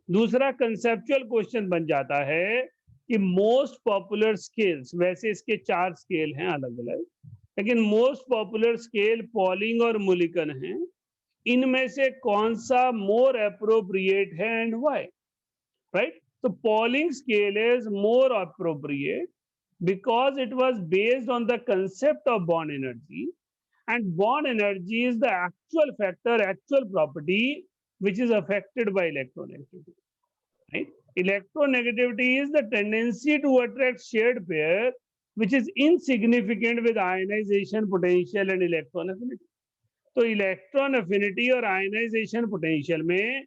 दूसरा कंसेप्चुअल क्वेश्चन बन जाता है कि मोस्ट पॉपुलर स्केल्स, वैसे इसके 4 स्केल हैं अलग अलग, लेकिन मोस्ट पॉपुलर स्केल पॉलिंग और मुलिकन है। इनमें से कौन सा मोर अप्रोप्रिएट है एंड व्हाई, राइट? तो polling scale is more appropriate because it was based on the concept of bond energy, and bond energy is the actual factor, actual property which is affected by electronegativity, right? Electronegativity is the tendency to attract shared pair which is insignificant with ionization potential and electron affinity. तो electron affinity और ionization potential में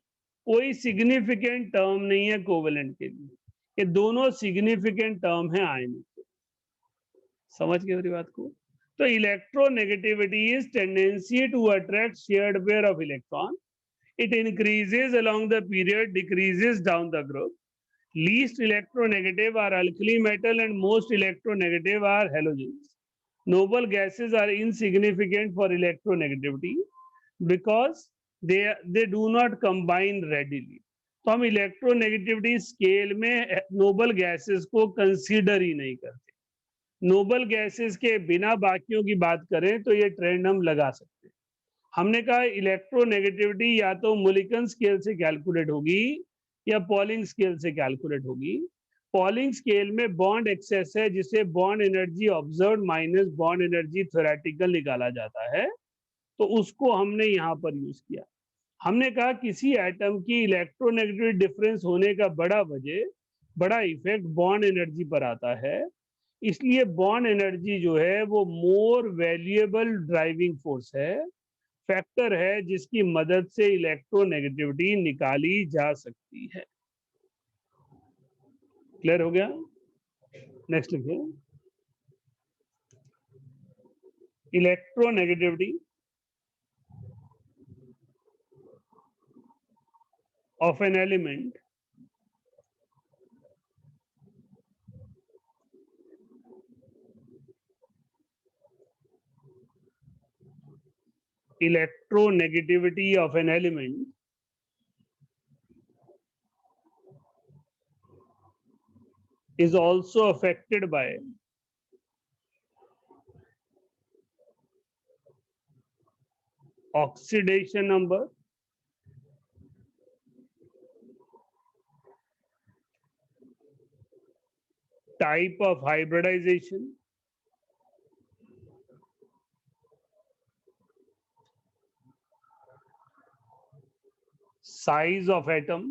कोई significant term नहीं है covalent के लिए, ये दोनों सिग्निफिकेंट टर्म है आयनिक। समझ गए मेरी बात को? तो electronegativity is tendency to attract shared pair of electron. It increases along the period, decreases down the group. Least electronegative are alkali metal and most electronegative are halogens. noble gases are insignificant for electronegativity because they do not combine readily. तो हम electronegativity scale में noble gases को consider ही नहीं करते। Noble gases के बिना बाकियों की बात करें तो ये ट्रेंड हम लगा सकते हैं। हमने कहा इलेक्ट्रोनेगेटिविटी या तो मुलिकन स्केल से कैलकुलेट होगी या पॉलिंग स्केल से कैलकुलेट होगी। पॉलिंग स्केल में बॉन्ड एक्सेस है जिसे bond energy observe minus bond energy theoretical निकाला जाता है, तो उसको हमने यहाँ पर यूज किया। हमने कहा किसी एटम की इलेक्ट्रोनेगेटिव डिफरेंस होने का बड़ा इफेक्ट बॉन्ड एनर्जी पर आता है, इसलिए बॉन्ड एनर्जी जो है वो मोर वैल्यूएबल ड्राइविंग फोर्स है, फैक्टर है जिसकी मदद से इलेक्ट्रोनेगेटिविटी निकाली जा सकती है। क्लियर हो गया? नेक्स्ट लिखिए, electronegativity of an element electronegativity of an element is also affected by oxidation number, type of hybridisation, size of atom,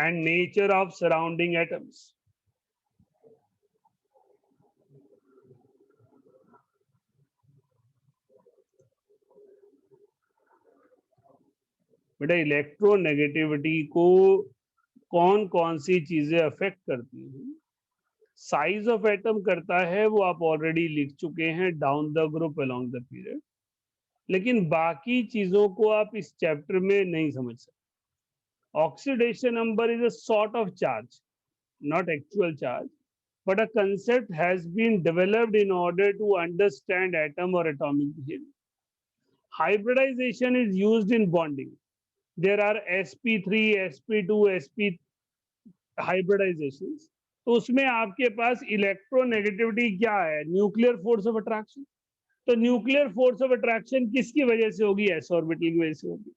and nature of surrounding atoms. बेटा इलेक्ट्रोनेगेटिविटी को कौन कौन सी चीजें अफेक्ट करती हैं? साइज ऑफ एटम करता है, वो आप ऑलरेडी लिख चुके हैं, down the group along the period. लेकिन बाकी चीजों को आप इस चैप्टर में नहीं समझ सकते। Oxidation number is a sort of charge, not actual charge, but a concept has been developed in order to understand atom or atomic behavior. Hybridization is used in bonding. There are sp3, sp2, sp hybridizations. तो उसमें आपके पास electronegativity क्या है? Nuclear force of attraction. तो nuclear force of attraction किसकी वजह से होगी? एस ऑर्बिटल की वजह से होगी।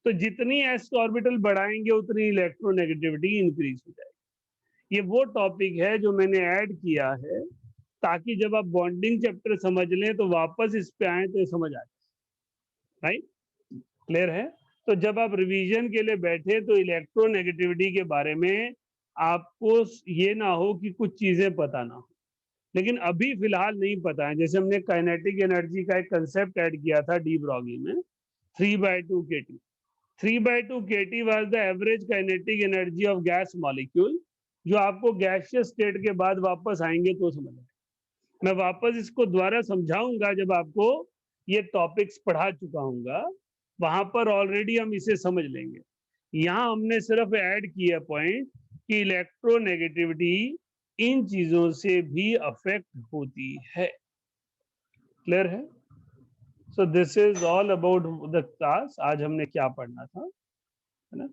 तो जितनी एस ऑर्बिटल बढ़ाएंगे उतनी इलेक्ट्रोनेगेटिविटी इंक्रीज हो जाएगी। ये वो टॉपिक है जो मैंने ऐड किया है ताकि जब आप बॉन्डिंग चैप्टर समझ लें तो वापस इस पे आए तो समझ आ जाए। राइट, क्लियर है? तो जब आप रिवीजन के लिए बैठे तो इलेक्ट्रोनेगेटिविटी के बारे में आपको ये ना हो कि कुछ चीजें पता ना हो, लेकिन अभी फिलहाल नहीं पता है। जैसे हमने काइनेटिक एनर्जी का एक कंसेप्ट ऐड किया था डी ब्रॉगली में, 3/2 kT। 3/2 kT was the average kinetic energy of gas molecule, जो आपको गैसियस स्टेट के बाद वापस आएंगे तो समझ आएगा। मैं वापस इसको दोबारा समझाऊंगा जब आपको ये टॉपिक्स पढ़ा चुका हूंगा, वहां पर ऑलरेडी हम इसे समझ लेंगे। यहाँ हमने सिर्फ ऐड किया पॉइंट कि इलेक्ट्रोनेगेटिविटी इन चीजों से भी अफेक्ट होती है। क्लियर है? So this is all about the class. आज हमने क्या पढ़ना था, है ना?